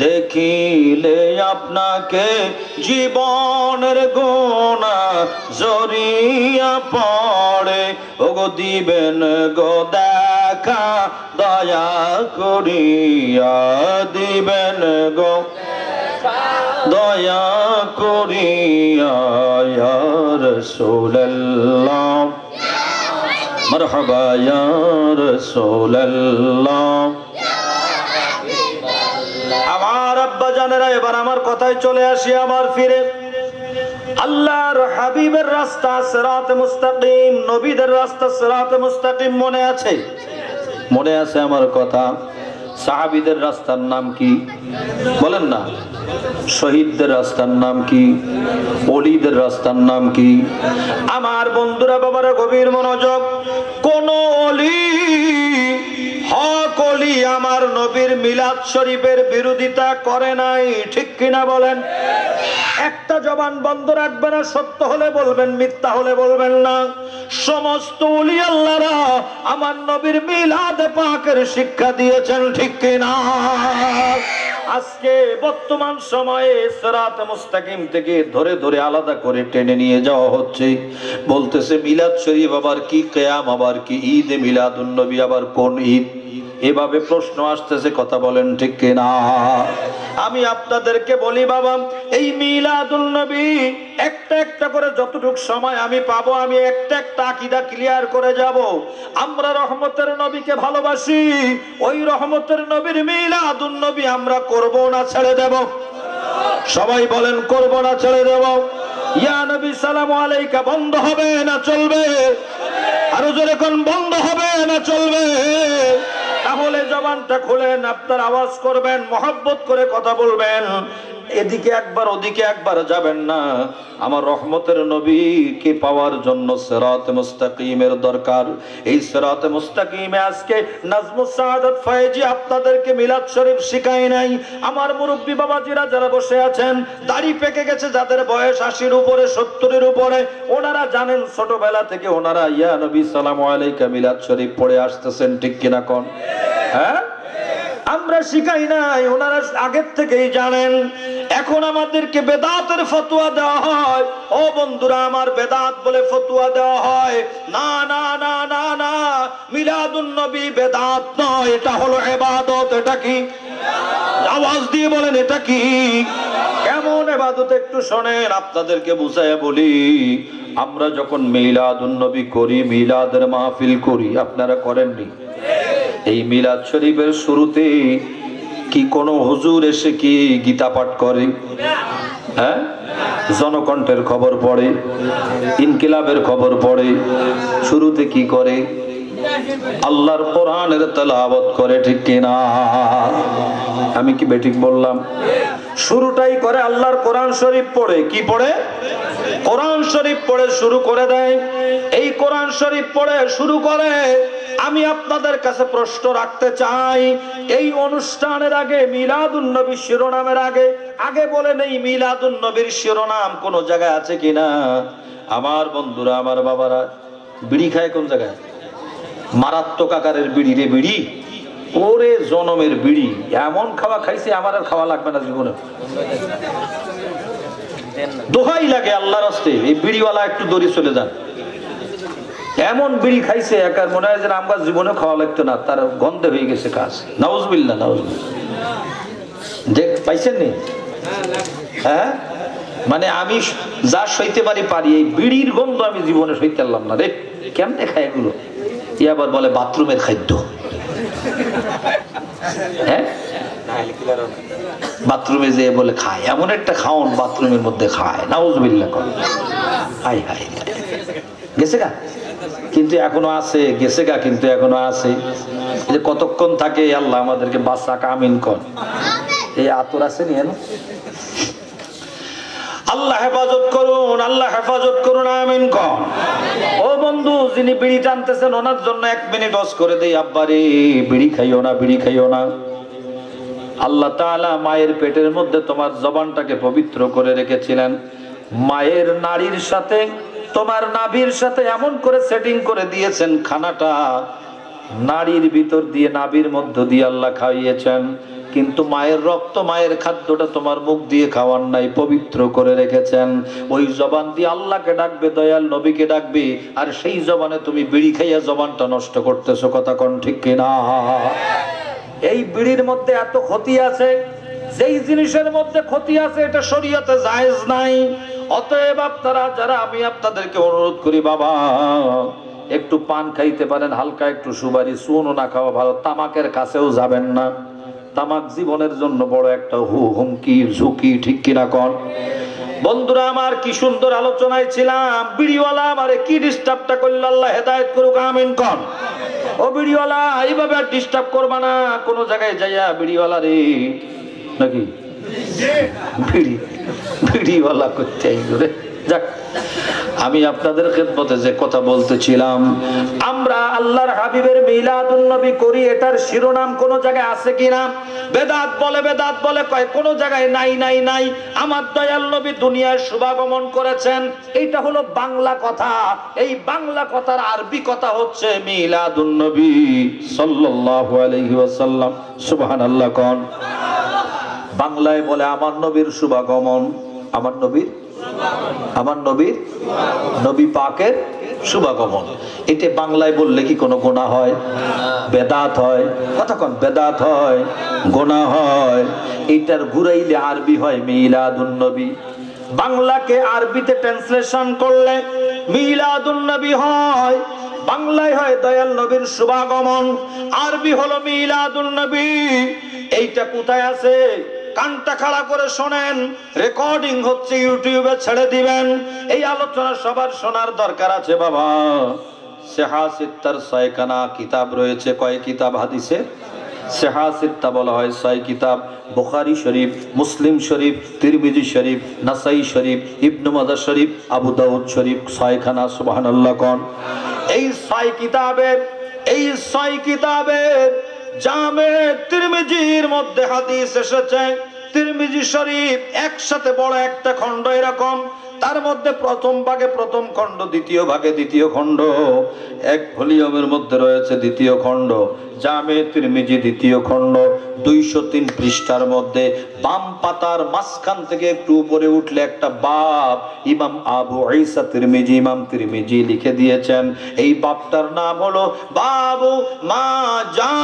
দেখিলে আপনাকে, জীবনের গোনা জড়িয়া পড়ে, ওগো দিবেন গো দেখা দয়া করিয়া, দিবেন গো দয়া করিয়া, ইয়া রাসূলুল্লাহ, মারহাবা ইয়া রাসূলুল্লাহ। আমার আব্বা জানেরা, এবার আমার কথায় চলে আসি, আবার ফিরে। আল্লাহর হাবিবের রাস্তা সিরাতে মুস্তাকিম, নবীদের রাস্তা সিরাতে মুস্তাকিম মনে আছে? মনে আছে আমার কথা? সাহাবীদের রাস্তার নাম কি বলেন না? শহীদদের রাস্তার নাম কি? ওলিদের রাস্তার নাম কি? আমার বন্ধুরা, বাবারা, গভীর মনোযোগ। কোন ওলি, হক ওলি আমার নবীর মিলাদ শরীফের বিরোধিতা করে নাই, ঠিক কিনা বলেন? একটা জবান বন্ধ রাখবে না, সত্য হলে বলবেন, মিথ্যা হলে বলবেন না। সমস্ত ওলি আল্লাহরা আমার নবীর মিলাদ পাকের শিক্ষা দিয়েছেন, ঠিক কিনা? আজকে বর্তমান সময়ে সিরাতে মুস্তাকিম থেকে ধরে ধরে আলাদা করে টেনে নিয়ে যাওয়া হচ্ছে। বলতেছে মিলাদ শরীফ আবার কি, কিয়াম আবার কি, ঈদে মিলাদুন নবী আবার কোন ঈদ? এভাবে প্রশ্ন আসতেছে, কথা বলেন ঠিক কিনা? আমি আপনাদেরকে বলি বাবা, এই মিলাদুন নবী একটা একটা করে যতটুক সময় আমি পাবো, আমি একটা একটা আকীদা ক্লিয়ার করে যাব। আমরা রহমতের নবীকে ভালোবাসি, ওই রহমতের নবীর মিলাদুন নবী আমরা করব না ছেড়ে দেব? সবাই বলেন, করব না ছেড়ে দেব? ইয়া নবী সালাম আলাইকা বন্ধ হবে না চলবে? আরো জোরে কোন, বন্ধ হবে না চলবে? তাহলে জবানটা খুলেন, আপনার আওয়াজ করবেন, মহব্বত করে কথা বলবেন, এদিকে একবার ওদিকে একবার যাবেন না। আমার রহমতের নবীকে পাওয়ার জন্য সিরাতে মুস্তাকিমের দরকার। এই সিরাতে মুস্তাকিমে আজকে নাজমুস সাআদাত ফয়েজি আপনাদেরকে মিলাদ শরীফ শিখায় নাই। আমার মুরব্বী বাবাজিরা যারা বসে আছেন, দাড়ি পেকে গেছে যাদের, বয়স 80-র উপরে, 70-এর উপরে, ওনারা জানেন ছোটবেলা থেকে ওনারা ইয়া নবী সালামু আলাইকা মিলাদ শরীফ পড়ে আসতেছেন, ঠিক কিনা কোন? হ্যাঁ, আমরা শিখাই নাই, ওনারা আগের থেকেই জানেন। এখন আমাদেরকে বেদাতের ফতোয়া দেওয়া হয়। ও বন্ধুরা আমার, বেদাত বলে ফতোয়া দেওয়া হয়। না না না না না, মিলাদুন নবী বেদাত নয়, এটা হলো ইবাদত। এটা কি? আওয়াজ দিয়ে বলেন, এটা কি? কেমন ইবাদত একটু শোনেন, আপনাদেরকে বুঝাইয়া বলি। আমরা যখন মিলাদুন নবী করি, মিলাদের মাহফিল করি, আপনারা করেননি? এই মিলাদ শরীফের শুরুতে কি কোন হুজুর এসে কি গীতা পাঠ করে? হ্যাঁ, জনকণ্ঠের খবর পড়ে, ইনকিলাবের খবর পড়ে, শুরুতে কি করে? আল্লাহর কোরআনের তেলাওয়াত করে, ঠিক কিনা? আমি কি বেঠিক বললাম? শুরুটাই করে আল্লাহর কোরআন শরীফ পড়ে। কি পড়ে? কোরআন শরীফ পড়ে শুরু করে দেয়। এই কোরআন শরীফ পড়ে শুরু করে। আমি আপনাদের কাছে প্রশ্ন রাখতে চাই, এই অনুষ্ঠানের আগে মিলাদুন নবী শিরোনামের আগে আগে বলে নেই মিলাদুন নবীর শিরোনাম কোন জায়গায় আছে কিনা? আমার বন্ধুরা, আমার বাবারা, বিড়ি খায় কোন জায়গায়? মারাত্মক আকারের বিড়ি রে, বিড়ি ওরে জনমের বিড়ি। এমন খাওয়া খাইছে, আমার আর খাওয়া লাগবে না জীবনে। দোহাই লাগে আল্লাহর রাস্তে, এই বিড়িওয়ালা একটু দড়ি চলে যান। এমন বিড়ি খাইছে, একার মনে হয় যে আমার জীবনে খাওয়া লাগতো না, তার গন্ধে হয়ে গেছে কাজ। নাউজুবিল্লাহ, নাউজুবিল্লাহ। দেখ পাইছেন নি? হ্যাঁ, মানে আমি যা সইতে পারি পারি, এই বিড়ির গন্ধ আমি জীবনে সইতে পারলাম না রে। কেমনে খায় এগুলো? ই আবার বলে বাথরুমের খাদ্য। হ্যাঁ, বাথরুমে যে বলে খায়, এমন একটা খাওন বাথরুমের মধ্যে খায়। নাউজুবিল্লাহ। হাই হাই, গেছে গা, কিন্তু এখনো আছে। গেছে গা, কিন্তু এখনো আছে। যে কতক্ষণ থাকে আল্লাহ আমাদেরকে বাঁচাক, আমিন কর। এই আতর আছে নি? আল্লাহ হেফাজত করুন, আল্লাহ হেফাজত করুন, আমিন কর। ও বন্ধু, যিনি বিড়ি টানতেছেন ওনার জন্য 1 মিনিট অস করে দেই। আব্বারে, বিড়ি খাইও না, বিড়ি খাইও না। আল্লাহ তাআলা মায়ের পেটের মধ্যে তোমার জবানটাকে পবিত্র করে রেখেছিলেন। মায়ের নাড়ির সাথে তোমার নাভির সাথে এমন করে সেটিং করে দিয়েছেন, খানাটা নাড়ির ভিতর দিয়ে, নাভির মধ্য দিয়ে আল্লাহ খাইয়েছেন। কিন্তু মায়ের রক্ত, মায়ের খাদ্যটা তোমার মুখ দিয়ে খাওয়ার নাই, পবিত্র করে রেখেছেন। ওই জবান দিয়ে আল্লাহকে ডাকবে, দয়াল নবীকে ডাকবে, আর সেই জবানে তুমি বিড়ি খাইয়া জবানটা নষ্ট করতেছো। কথা কোন ঠিক কিনা? এই বিড়ির মধ্যে এত ক্ষতি আছে, যেই জিনিসের মধ্যে ক্ষতি আছে এটা শরীয়তে জায়েজ নাই। অতএব আপনারা যারা, আমি আপনাদেরকে অনুরোধ করি, বাবা একটু পান খাইতে পারেন, হালকা একটু সুপারি, চুনও না খাওয়া ভালো। তামাকের কাছেও যাবেন না। তামাক জীবনের জন্য বড় একটা হুমকি, ঝুঁকি, ঠিক কিনা কন? বন্ধুরা আমার, কি সুন্দর আলোচনায় ছিলাম। বিড়িওয়ালা আমারে কি ডিস্টার্বটা করল, আল্লাহ হেদায়েত করুক, আমিন কন। ও বিড়িওয়ালা এইভাবে আর ডিস্টার্ব করবা না, কোন জায়গায় যাইয়া বিড়িওয়ালা রে নাকি বিড়িওয়ালা করতে আইরে। যাক, আমি আপনাদের খেদমতে যে কথা বলতেছিলাম, আমরা আল্লাহর হাবিবের মিলাদুন নবী করি, এটার শিরোনাম কোন জায়গায় আছে কিনা? বেদাত বলে কয় কোন জায়গায় নাই নাই নাই। আমার দয়াল নবী দুনিয়ায় শুভাগমন করেছেন, এইটা হলো বাংলা কথা। এই বাংলা কথার আরবি কথা হচ্ছে মিলাদুন নবী সাল্লাল্লাহু আলাইহি ওয়াসাল্লাম। সুবহানাল্লাহ কোন। বাংলায় বলে আমার নবীর শুভাগমন, আমার নবীর নবী পাকের শুভাগমন। এটা বাংলায় বললে কি কোনো গুনাহ হয়? বেদাত হয়। কথা কোন? বেদাত হয়, গুনাহ হয়। এটার ঘুরাইলে আরবি হয় মিলাদুন নবী। বাংলাকে আরবিতে ট্রান্সলেশন করলে মিলাদুন নবী হয়। বাংলায় হয় দয়াল নবীর শুভাগমন, আরবি হলো মিলাদুন নবী। এইটা কোথায় আছে? কানটা খাড়া করে শোনেন, রেকর্ডিং হচ্ছে, ইউটিউবে ছেড়ে দিবেন। এই আলোচনা সবার শোনার দরকার আছে বাবা। সিহাসিত্তার 6 খানা কিতাব রয়েছে। কয় কিতাব হাদিসে? সিহাসিত্তা বলা হয় 6 কিতাব। বুখারী শরীফ, মুসলিম শরীফ, তিরমিজি শরীফ, নাসাই শরীফ, ইবনে মাজাহ শরীফ, আবু দাউদ শরীফ, 6 খানা। সুবহানাল্লাহ কোন। এই 6 কিতাবের জামে তিরমিজির মধ্যে হাদিস এসেছে। তিরমিজি শরীফ একসাথে বড় একটা খণ্ড এরকম, তার মধ্যে প্রথম ভাগে প্রথম খণ্ড, দ্বিতীয় ভাগে দ্বিতীয় খণ্ড, এক ভলিউমের মধ্যে রয়েছে দ্বিতীয় খণ্ড। জামে তিরমিজি দ্বিতীয় খণ্ড 203 পৃষ্ঠার মধ্যে বাম পাতার মাঝখান থেকে একটু উপরে উঠলে একটা বাব ইমাম আবু ঈসা তিরমিজি, ইমাম তিরমিজি লিখে দিয়েছেন। এই বাবটার নাম হলো বাবু মা জা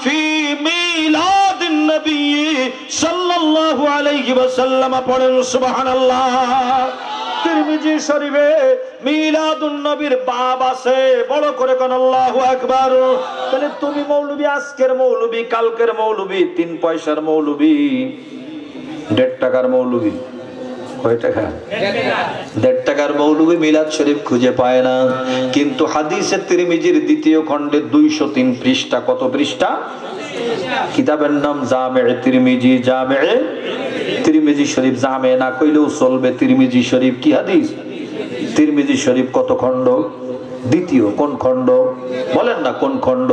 ফি মিলাদিন নবী সাল্লাল্লাহু আলাইহি ওয়াসাল্লাম। পড়েন সুবহানাল্লাহ। তিরমিজি শরীফে মিলাদুন নবীর বাব আছে, বড় করে কোন আল্লাহু আকবার। তাহলে তুমি মৌলবি, আজকের মৌলবি, কালকের মৌলবি, 3 পয়সার মৌলবি, 1.5 টাকার মৌলবি, কয় টাকা? 1.5 টাকার মৌলবি মিলাদ শরীফ খুঁজে পায় না। কিন্তু হাদিসে তিরমিজির দ্বিতীয় খণ্ডে 203 পৃষ্ঠা। কত পৃষ্ঠা? কিতাবের নাম জামে তিরমিজি। জামে তিরমিজি শরীফ, জামে না কইলেও চলবে। তিরমিজি শরীফ কি হাদিস? তিরমিজি শরীফ কত খণ্ড? দ্বিতীয়। কোন খণ্ড বলেন না? কোন খণ্ড?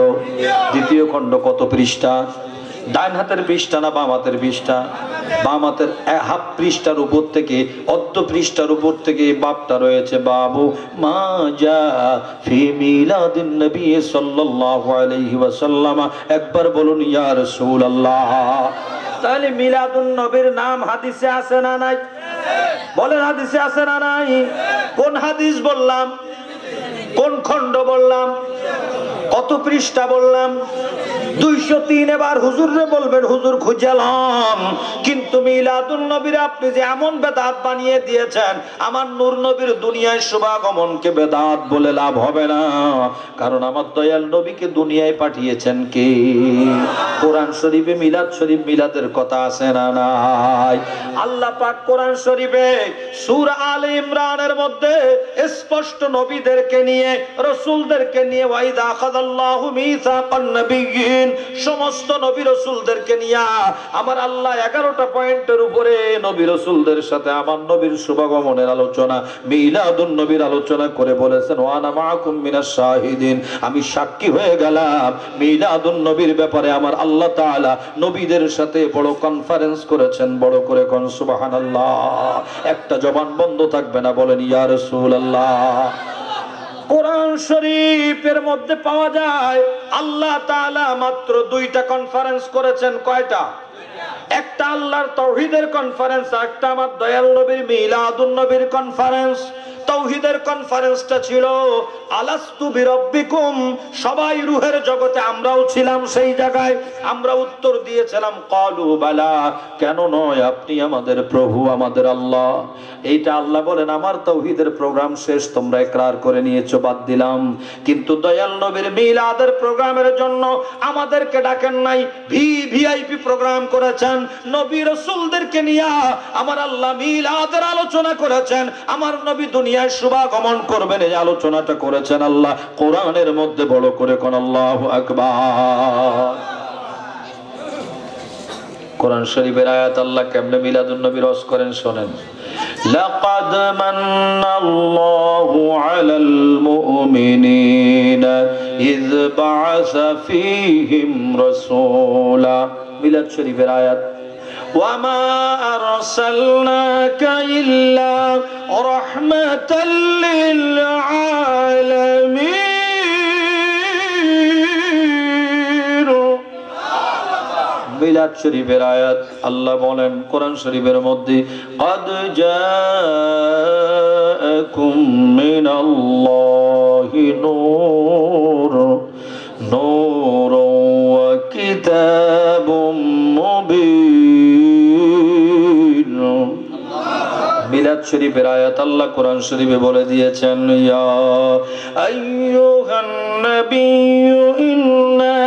দ্বিতীয় খণ্ড। কত পৃষ্ঠা? ডান হাতের পৃষ্ঠা না বাম হাতের পৃষ্ঠা? বাম হাতের হাফ পৃষ্ঠার উপর থেকে, অর্ধ পৃষ্ঠার উপর থেকে বাবটা রয়েছে বাবু মা জা ফি মিলাদিন নবী সাল্লাল্লাহু আলাইহি ওয়াসাল্লাম। একবার বলুন ইয়া রাসূলুল্লাহ। তাহলে মিলাদুন নবীর নাম হাদিসে আছে না নাই? বলেন হাদিসে আছে না নাই? কোন হাদিস বললাম? কোন খণ্ড বললাম? কত পৃষ্ঠা বললাম? 203। এবার হুজুরে বলবেন হুজুর খুঁজলাম, কিন্তু মিলাদুন নবীর আপনি যে এমন বেদাত বানিয়ে দিয়েছেন, আমার নূর নবীর দুনিয়ায় শুভাগমনকে বেদাত বলে লাভ হবে না। কারণ আমার দয়াল নবীকে দুনিয়ায় পাঠিয়েছেন কে? কোরআন শরীফে মিলাদ শরীফ, মিলাদের কথা আছে না নাই? আল্লাহ পাক কোরআন শরীফে সূরা আলে ইমরানের মধ্যে স্পষ্ট নবীদেরকে নিয়ে, রাসূলদেরকে নিয়ে, ওয়াইদা আখাযাল্লাহু মিসাকান নাবিয়্যিন, সমস্ত নবী রাসূলদেরকে নিয়ে আমার আল্লাহ 11টা পয়েন্টের উপরে নবী রাসূলদের সাথে আমার নবীর শুভাগমনের আলোচনা, মিলাদুন নবীর আলোচনা করে বলেছেন ওয়া আনা মাআকুম মিনাশ শাহিদিন, আমি সাক্ষী হয়ে গেলাম মিলাদুন নবীর ব্যাপারে আমার আল্লাহ তাআলা নবীদের সাথে বড় কনফারেন্স করেছেন। বড় করে কোন সুবহানাল্লাহ। একটা জবান বন্ধ থাকবে না, বলেন ইয়া রাসূলুল্লাহ। কোরআন শরীফের মধ্যে পাওয়া যায় আল্লাহ তাআলা মাত্র 2টা কনফারেন্স করেছেন। কয়টা? একটা আল্লাহর তাওহীদের কনফারেন্স, একটা আমার দয়াল নবীর মিলাদুন নবীর কনফারেন্স। তাওহীদের কনফারেন্সটা ছিল আলাস্তু বিরাব্বিকুম, সবাই রূহের জগতে, আমরাও ছিলাম সেই জায়গায়। আমরা উত্তর দিয়েছিলাম ক্বালু বালা, কেন নয়, আপনি আমাদের প্রভু, আমাদের আল্লাহ। এইটা আল্লাহ বলেন আমার তাওহীদের প্রোগ্রাম শেষ, তোমরা ইকরার করে নিয়েছো, বাদ দিলাম। কিন্তু দয়াল নবীর মিলাদের প্রোগ্রামের জন্য আমাদেরকে ডাকেন নাই, ভিআইপি প্রোগ্রাম করেছেন। নবী রাসূলদেরকে নিয়ে আমার আল্লাহ মিলাদের আলোচনা করেছেন। আমার নবী দুনিয়া দুনিয়ায় শুভাগমন করবেন এই আলোচনাটা করেছেন আল্লাহ কোরআনের মধ্যে বড় করে কোন আল্লাহু আকবার। কোরআন শরীফের আয়াত আল্লাহ কেমনে মিলাদুন নবী রস করেন শোনেন। লাকাদ মান্নাল্লাহু আলাল মুমিনিনা ইয বাআসা ফীহিম রাসূলা, মিলাদ শরীফের আয়াত। ওয়ামা আরসালনাকা ইল্লা রাহমাতাল লিল আলামিন। মিলাদ শরীফের আয়াত আল্লাহ বলেন কোরআন শরীফের মধ্যে قد جاءكم من الله نور وكتاب مبين। মিলাদ শরীফের আয়াত আল্লাহ কোরআন শরীফে বলে দিয়েছেন ইয়া আইয়ুহান নাবিয়্যু ইন্না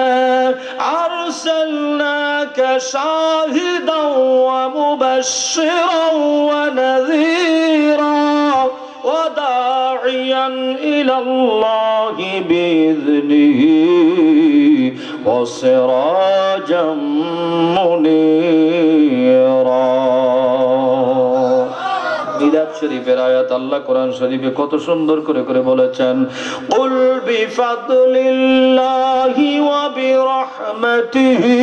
আরসালনাকা শাহিদাও ওয়া মুবাশশিরাও ওয়া নাযীরা ওয়া দাঈয়ান ইলাল্লাহি বিইذনিহি ওয়া সিরাজাম মুনীরা। মিলাদ শরীফের আয়াত আল্লাহ কোরআন শরীফে কত সুন্দর করে করে বলেছেন কুল বিফাদলিল্লাহি ওয়া বিরহমাতিহি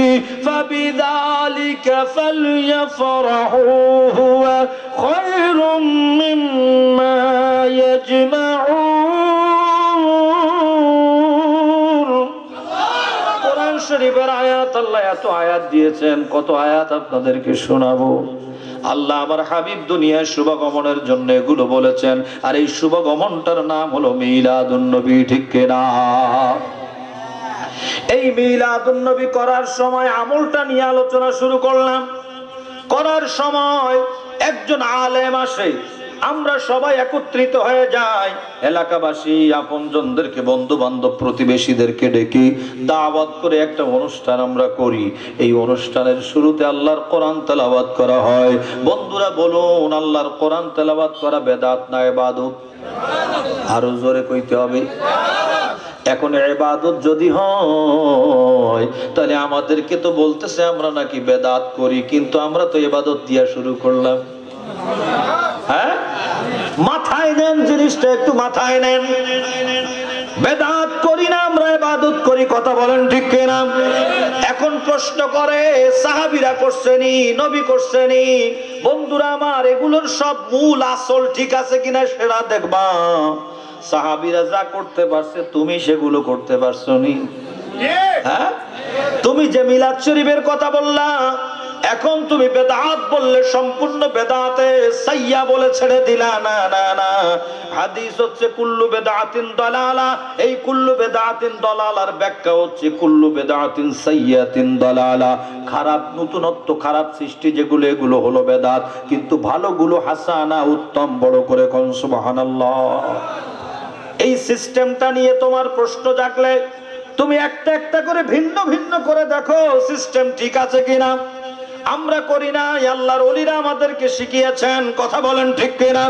ফাবিযালিকা ফালইফরাহু হুয়া খায়রুম মিম্মা ইয়াজমাউন। কোরআন শরীফের আয়াত আল্লাহ এত আয়াত দিয়েছেন, কত আয়াত আপনাদেরকে শোনাবো। আল্লাহ আমার হাবিব দুনিয়ায় শুভগমনের জন্য এগুলো বলেছেন, আর এই শুভগমনটার নাম হলো মিলাদুন নবী, ঠিক কিনা? এই মিলাদুন নবী করার সময় আমলটা নিয়ে আলোচনা শুরু করলাম। করার সময় একজন আলেম আসে, আমরা সবাই একত্রিত হয়ে যাই, এলাকাবাসী আপনজনদেরকে, বন্ধু বান্ধব, প্রতিবেশীদেরকে ডেকে দাওয়াত করে একটা অনুষ্ঠান আমরা করি। এই অনুষ্ঠানের শুরুতে আল্লাহর কোরআন তেলাওয়াত করা হয়। বন্ধুরা বলুন, আল্লাহর কোরআন তেলাওয়াত করা বেদাত না ইবাদত? আরো জোরে কইতে হবে। এখন ইবাদত যদি হয় তাহলে আমাদেরকে তো বলতেছে আমরা নাকি বেদাত করি, কিন্তু আমরা তো ইবাদত দিয়া শুরু করলাম। হ্যাঁ, মাথায় নেন জিনিসটা, একটু মাথায় নেন। বেদাত করি না, আমরা ইবাদত করি, কথা বলেন ঠিক কিনা? এখন প্রশ্ন করে সাহাবীরা করছেনি, নবী করছেনি। বন্ধুরা আমার, এগুলোর সব মূল আসল ঠিক আছে কিনা সেটা দেখবা। সাহাবীরা যা করতে পারছে তুমি সেগুলো করতে পারছনি? হ্যাঁ, তুমি যে মিলাদ শরীফের কথা বললা, এখন তুমি বেদাত বললে সম্পূর্ণ বেদাতে সাইয়া বলে ছেড়ে দিলা। না না না, হাদিস হচ্ছে কুল্লু বেদাতিন দালালা। এই কুল্লু বেদাতিন দালালার ব্যাখ্যা হচ্ছে কুল্লু বেদাতিন সাইয়াতিন দালালা। খারাপ নতুনত্ব, খারাপ সৃষ্টি যেগুলো, এগুলো হলো বেদাত, কিন্তু ভালোগুলো হাসানা, উত্তম। বড় করে কোন সুবহানাল্লাহ। এই সিস্টেমটা নিয়ে তোমার প্রশ্ন জাগলে তুমি একটা একটা করে ভিন্ন ভিন্ন করে দেখো সিস্টেম ঠিক আছে কিনা। আমরা করি না, আল্লাহর ওলিরা আমাদেরকে শিখিয়েছেন, কথা বলেন ঠিক কিনা?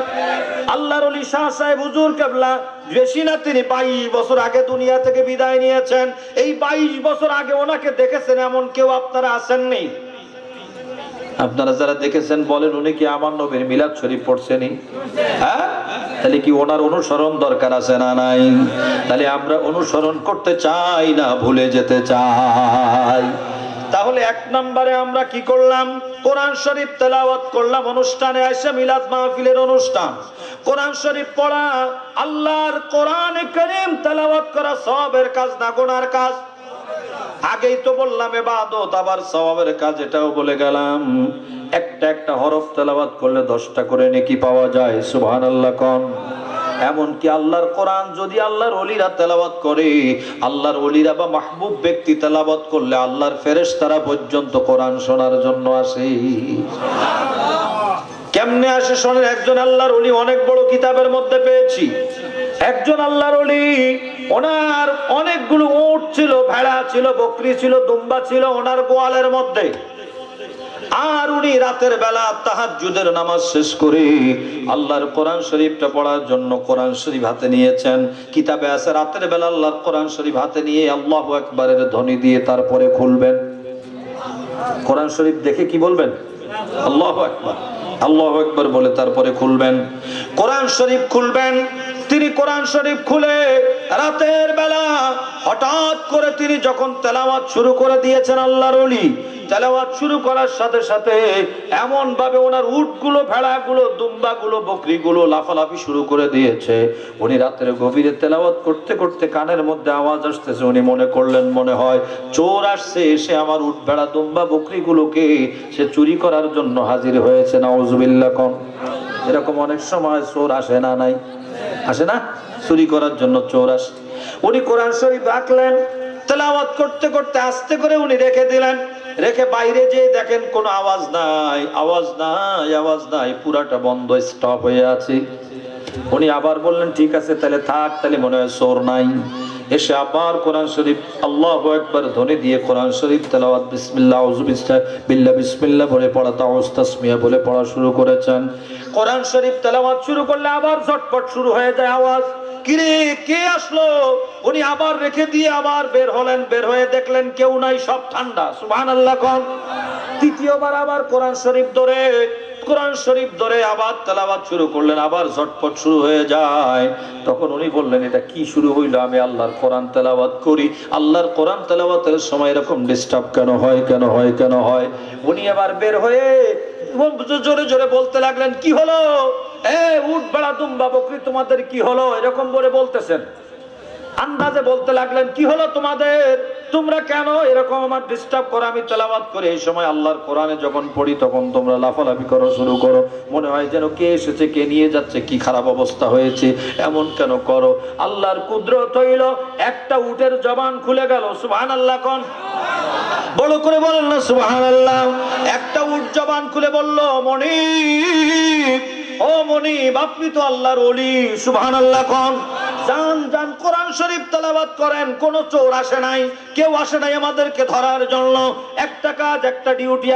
আল্লাহর ওলি শাহ সাহেব হুজুর কেবলা বেশি না, তিনি 22 বছর আগে দুনিয়া থেকে বিদায় নিয়েছেন। এই 22 বছর আগে ওনাকে দেখেছেন এমন কেউ আপনারা আসেননি? আপনারা যারা দেখেছেন বলেন, উনি কি আমার নবীর মিলাদ শরীফ পড়ছেনি? হ্যাঁ, তাহলে কি ওনার অনুসরণ দরকার আছে না নাই? তাহলে আমরা অনুসরণ করতে চাই না, ভুলে যেতে চাই। তাহলে এক নম্বরে আমরা কি করলাম? কোরআন শরীফ তেলাওয়াত করলাম। অনুষ্ঠানে এসে মিলাদ মাহফিলের অনুষ্ঠান, কোরআন শরীফ পড়া, আল্লাহর কোরআনে কারীম তেলাওয়াত করা সওয়াবের কাজ না গুনার কাজ? আগেই তো বললাম ইবাদত, আবার সওয়াবের কাজ এটাও বলে গেলাম। একটা একটা হরফ তেলাওয়াত করলে 10টা করে নেকি পাওয়া যায়। সুবহানাল্লাহ কোন। এমনকি আল্লাহর কোরআন যদি আল্লাহর ওলিরা তেলাওয়াত করে, আল্লাহর ওলিরা বা মাহবুব ব্যক্তি তেলাওয়াত করলে আল্লাহর ফেরেশতারা পর্যন্ত কোরআন শোনার জন্য আসে। কেমনে আসে শোনেন। একজন আল্লাহর ওলি, অনেক বড় কিতাবের মধ্যে পেয়েছি, একজন আল্লাহর ওলি, ওনার অনেকগুলো উট ছিল, ভেড়া ছিল, বকরি ছিল, দুম্বা ছিল ওনার গোয়ালের মধ্যে। আর উনি রাতের বেলা তাহাজ্জুদের নামাজ শেষ করে আল্লাহর কোরআন শরীফটা পড়ার জন্য কোরআন শরীফ হাতে নিয়েছেন। কিতাবে আছে রাতের বেলা আল্লাহর কোরআন শরীফ হাতে নিয়ে আল্লাহু আকবারের ধ্বনি দিয়ে তারপরে খুলবেন। কোরআন শরীফ দেখে কি বলবেন? আল্লাহু আকবার, আল্লাহু আকবার বলে তারপরে খুলবেন। কোরআন শরীফ খুলবেন। তিনি কোরআন শরীফ খুলে রাতের বেলা হঠাৎ করে তিনি যখন তেলাওয়াত শুরু করে দিয়েছেন, আল্লাহর ওলি তেলাওয়াত শুরু করার সাথে সাথে এমন ভাবে ওনার উটগুলো, ভেড়াগুলো, দুম্বাগুলো, বকরিগুলো লাফালাফি শুরু করে দিয়েছে। উনি রাতের গভীরে তেলাওয়াত করতে করতে কানের মধ্যে আওয়াজ আসতেছে। উনি মনে করলেন মনে হয় চোর আসছে, এসে আমার উট, ভেড়া, দুম্বা, বকরিগুলোকে সে চুরি করার জন্য হাজির হয়েছে। নাউজুবিল্লাহ। কোন এরকম অনেক সময় চোর আসে না? নাই আসে না? চুরি করার জন্য চোর আসে। উনি কোরআন শরীফ রাখলেন, তেলাওয়াত করতে করতে আস্তে করে উনি রেখে দিলেন। রেখে বাইরে যেয়ে দেখেন কোনো আওয়াজ নাই, আওয়াজ নাই, আওয়াজ নাই, পুরাটা বন্ধ, স্টপ হয়ে আছে। উনি আবার বললেন ঠিক আছে তাহলে থাক, তাহলে মনে হয় চোর নাই। এসে আবার কোরআন শরীফ আল্লাহু আকবার ধ্বনি দিয়ে কোরআন শরীফ তেলাওয়াত বিসমিল্লাহ আউযু বিল্লাহ বিসমিল্লাহ বলে পড়া, তাওয়াজ তাসমিয়া বলে পড়া শুরু করেছেন। কোরআন শরীফ তেলাওয়াত শুরু করলে আবার ঝটপট শুরু হয়ে যায় আওয়াজ। কিরে কে আসলো? উনি আবার রেখে দিয়ে আবার বের হলেন। বের হয়ে দেখলেন কেউ নাই, সব ঠান্ডা। সুবহানাল্লাহ। কোন তৃতীয়বার আবার কোরআন শরীফ ধরে আবার তেলাওয়াত শুরু করলেন, আবার ঝটপট শুরু হয়ে যায়। তখন উনি বললেন এটা কি শুরু হইলো? আমি আল্লাহর কোরআন তেলাওয়াত করি, আল্লাহর কোরআন তেলাওয়াতের সময় এরকম ডিস্টার্ব কেন হয়, কেন হয়, কেন হয়? উনি আবার বের হয়ে জোরে জোরে বলতে লাগলেন কি হলো? উট, ভেড়া, দুম্বা, বকরি তোমাদের কি হলো? এরকম বলে বলতেছেন, আন্দাজে বলতে লাগলেন কি হলো তোমাদের, তোমরা কেন এরকম আমার ডিস্টার্ব করো? আমি তেলাওয়াত করে এই সময় আল্লাহর কোরআনে যখন পড়ি তখন তোমরা লাফালাফি করো, শুরু করো, মনে হয় যেন কে এসেছে, কে নিয়ে যাচ্ছে, কি খারাপ অবস্থা হয়েছে, এমন কেন করো? আল্লাহর কুদরত হইল একটা উটের জবান খুলে গেল। সুবহানাল্লাহ। কোন বড় করে বলেন না সুবহানাল্লাহ। একটা উট জবান খুলে বলল মনিব, ও মনিব আপনি তো আল্লাহর ওলি। সুবহানাল্লাহ। কোন জান জান কোরআন শরীফ তেলাওয়াত করেন, কোন চোর আসে নাই, কেউ আসে নাই আমাদেরকে ধরার জন্য। একটা কাজ, একটা ডিউটি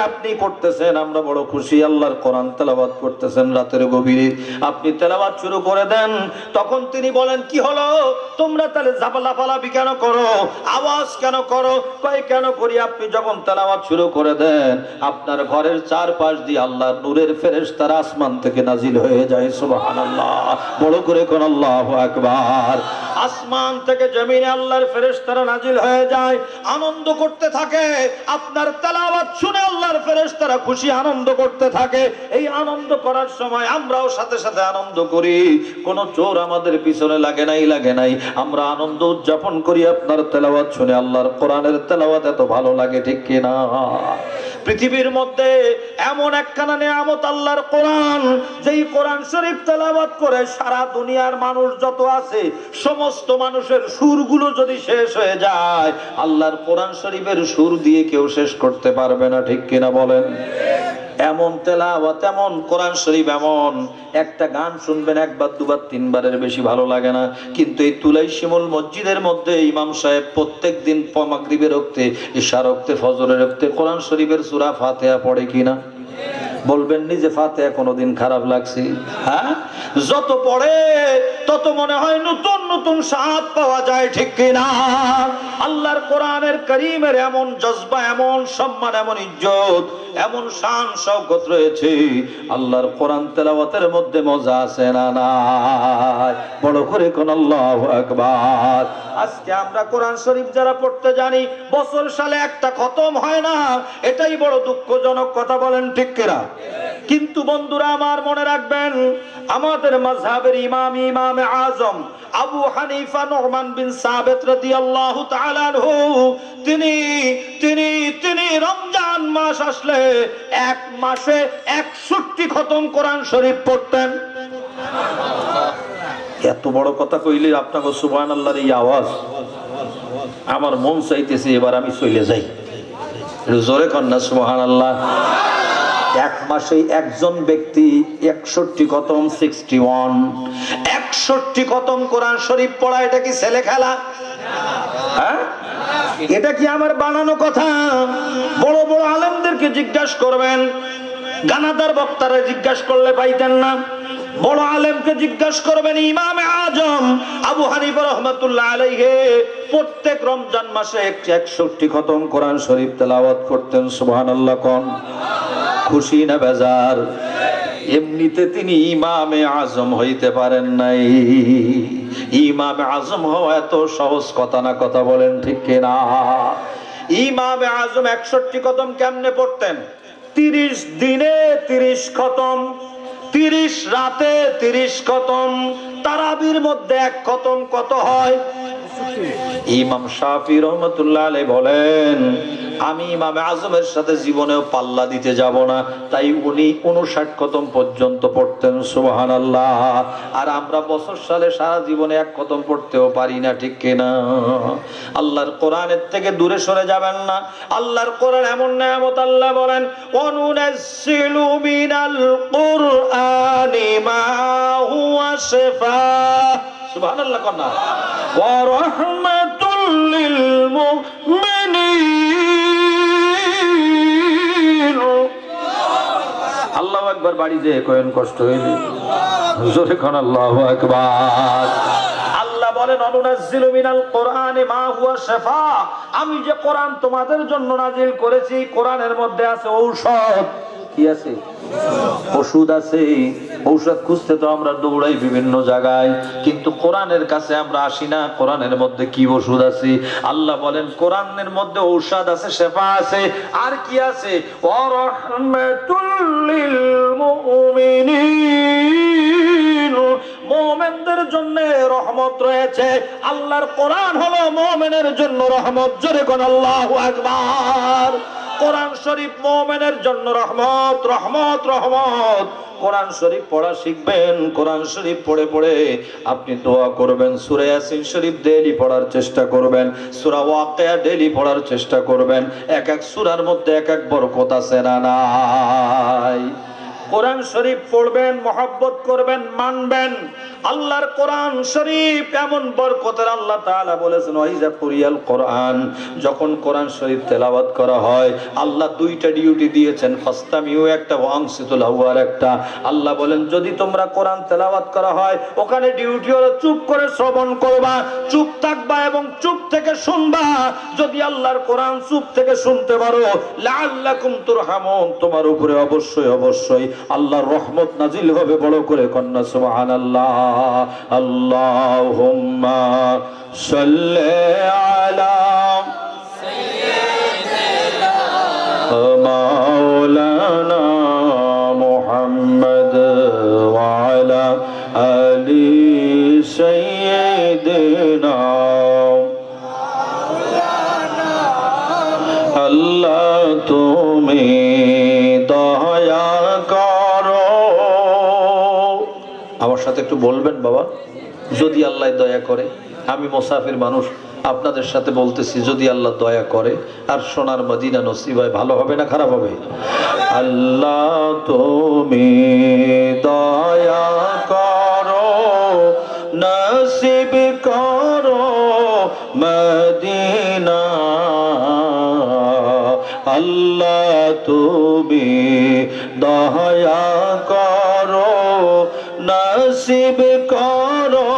আপনি করতেছেন, আমরা বড় খুশি। আল্লাহর কোরআন তেলাওয়াত করতেছেন রাতের গভীরে, আপনি তেলাওয়াত শুরু করে দেন। তখন তিনি বলেন কি হলো তোমরা তাহলে লাফালাফি কেন করো, আওয়াজ কেন করো? কয় কেন করি, আপনি যখন তেলাওয়াত শুরু করে দেন আপনার ঘরের চারপাশ দিয়ে আল্লাহর নূরের ফেরেশতারা আসমান থেকে নাজিল হয়ে যায়। সুবহানাল্লাহ। বড় করে কোন আল্লাহু আকবার। আসমান থেকে জমিনে আল্লাহর ফেরেশতারা নাজিল হয়ে যায়, আনন্দ করতে থাকে। আপনার তেলাওয়াত শুনে আল্লাহর ফেরেশতারা খুশি, আনন্দ করতে থাকে। এই আনন্দ করার সময় আমরাও সাথে সাথে আনন্দ করি। কোন চোর আমাদের পিছনে লাগে নাই। আমরা আনন্দ উদযাপন করি আপনার তেলাওয়াত শুনে। আল্লাহর কোরআনের তেলাওয়াত এত ভালো লাগে, ঠিক কিনা? পৃথিবীর মধ্যে এমন একখানা নিয়ামত আল্লাহর কোরআন, যেই কোরআন শরীফ তেলাওয়াত করে সারা দুনিয়ার মানুষ যত আছে সমস্ত মানুষের সুরগুলো যদি শেষ হয়ে যায়, আল্লাহর কোরআন শরীফের সুর দিয়ে কেউ শেষ করতে পারবে না, ঠিক কিনা বলেন? এমন তেলাওয়াত, এমন কোরআন শরীফ, এমন একটা গান শুনবেন একবার, দুবার, তিনবারের বেশি ভালো লাগে না। কিন্তু এই তুলাই শিমুল মসজিদের মধ্যে ইমাম সাহেব প্রত্যেকদিন মাগরিবের রক্তে, ইশার রক্তে, ফজরের রক্তে কোরআন শরীফের সূরা ফাতিহা পড়ে কিনা? বলবেন নিজে ফাতিহা কোনোদিন খারাপ লাগছে? হ্যাঁ, যত পড়ে তত মনে হয় নতুন নতুন স্বাদ পাওয়া যায়, ঠিক কিনা? আল্লাহর কোরআনের কারীমের এমন জজবা, এমন সম্মান, এমন ইজ্জত, এমন শান শওকত রয়েছে। আল্লাহর কোরআন তেলাওয়াতের মধ্যে মজা আছে না নাই? বড় করে কোন আল্লাহু আকবার। আজকে আমরা কোরআন শরীফ যারা পড়তে জানি, বছর সালে একটা খতম হয় না, এটাই বড় দুঃখজনক কথা, বলেন ঠিক কিনা? কিন্তু বন্ধুরা আমার মনে রাখবেন, আমাদের মাযহাবের ইমামে আযম আবু হানিফা নুমান বিন সাবিত রাদিয়াল্লাহু তাআলা আনহু, তিনি রমজান মাস আসলে এক মাসে 61 খতম কোরআন শরীফ পড়তেন। এত বড় কথা কইলে আপনাকে সুবহানাল্লাহর এই আওয়াজ, আমার মন চাইতেছে এবার আমি চলে যাই। জোরে কন্যা সুবহানাল্লাহ। এক মাসে একজন ব্যক্তি 61 খতম, 61 খতম কোরআন শরীফ পড়া, এটা কি ছেলে খেলা? হ্যাঁ, এটা কি আমার বানানো কথা? বড় বড় আলেমদেরকে জিজ্ঞাসা করবেন, গানাদার বক্তারা জিজ্ঞাসা করলে পাইতেন না। বড় আলেমকে জিজ্ঞাসা করবেন, ইমামে আজম আবু হানিফা রাহমাতুল্লাহ আলাইহি প্রত্যেক রমজান মাসে 61 খতম কোরআন শরীফ তেলাওয়াত করতেন। সুবহানাল্লাহ কোন? খুশি না বেজার? এমনিতে তিনি ইমামে আজম হইতে পারেন নাই। ইমামে আজম হওয়া এত সহজ কথা না, কথা বলেন ঠিক কিনা? ইমামে আজম 61 খতম কেমনে পড়তেন? 30 দিনে 30 খতম, 30 রাতে 30 খতম। তারাবির মধ্যে 1 খতম কত হয়? ইমাম শাফি রহমাতুল্লাহ আলাইহি বলেন, আমি ইমামে আজমের সাথে জীবনেও পাল্লা দিতে যাব না, তাই উনি 59 খতম পর্যন্ত পড়তেন। সুবহানাল্লাহ। আর আমরা বছর সালে সারা জীবনে 1 খতম পড়তেও পারি না, ঠিক কিনা? আল্লাহর কোরআনের থেকে দূরে সরে যাবেন না। আল্লাহর কোরআন এমন নিয়ামত, আল্লাহ বলেন, ওয়ানুনাজ্জিলু মিনাল কুরআনি মা হুয়া শিফা, সুবহানাল্লাহ কন্না, ওয়া রাহমাতুল লিল মুমিনিন। আল্লাহু আকবার। বাড়ি যে কয়েন কষ্ট হইলে জোরে কোন আল্লাহু আকবার। আল্লাহ বলেন, অনুনাজ্জিলু মিনাল কুরআনি মা হুয়া শিফা, আমি যে কোরআন তোমাদের জন্য নাজিল করেছি, কোরআনের মধ্যে আছে ঔষধ। কি আছে? ওষুধ আছে। ঔষধ খুঁজতে তো আমরা দৌড়াই বিভিন্ন জায়গায়, কিন্তু কোরআনের কাছে আমরা আসি না। কোরআনের মধ্যে কি ওষুধ আছে? আল্লাহ বলেন, কোরআনের মধ্যে ঔষধ আছে, শেফা আছে। আর কি আছে? ওয়া রাহমাতুল লিল মুমিনিন, মুমিনদের জন্য রহমত রয়েছে। আল্লাহর কোরআন হলো মুমিনের জন্য রহমত। জোরে কোন আল্লাহু আকবার। কোরআন শরীফ মুমিনের জন্য রহমত, রহমত, রহমত। কোরআন শরীফ পড়া শিখবেন। কোরআন শরীফ পড়ে পড়ে আপনি দোয়া করবেন। সূরা ইয়াসিন শরীফ ডেইলি পড়ার চেষ্টা করবেন। সূরা ওয়াকিয়া ডেইলি পড়ার চেষ্টা করবেন। এক এক সূরার মধ্যে এক এক বরকত আছে না নাই? কোরআন শরীফ পড়বেন, মহব্বত করবেন, মানবেন। আল্লাহর কোরআন শরীফ এমন বরকতের। আল্লাহ তাআলা বলেছেন, ওয়াইজা কুরিয়াল কোরআন, যখন কোরআন শরীফ তেলাওয়াত করা হয়, আল্লাহ 2টা ডিউটি দিয়েছেন, ফাস্তামিউ একটা, ওয়ানসিতু লাহু একটা। আল্লাহ বলেন, যদি তোমরা কোরআন তেলাওয়াত করা হয়, ওখানে ডিউটি হলো চুপ করে শ্রবণ করবা, চুপ থাকবা এবং চুপ থেকে শুনবা। যদি আল্লাহর কোরআন চুপ থেকে শুনতে পারো, লাআল্লাকুম তুরহামুন, তোমার উপরে অবশ্যই অবশ্যই আল্লাহর রহমত নাজিল হবে। বড় করে কন্যা সুবহানাল্লাহ। আল্লাহুম্মা সাল্লি আলা সাইয়্যিদিনা মাওলানা মুহাম্মদ ওয়া আলা আলি সাইয়্যিদিনা মাওলানা। আল্লাহ তুমি দয়া করো। আমার সাথে একটু বলবেন বাবা, যদি আল্লাহ দয়া করে। আমি মুসাফির মানুষ, আপনাদের সাথে বলতেছি, যদি আল্লাহ দয়া করে আর সোনার মদিনা নসিব হয়, ভালো হবে না খারাপ হবে? আল্লাহ তুমি দয়া করো, নসিব করো মদিনা। আল্লাহ তুমি দয়া করো, নসিব করো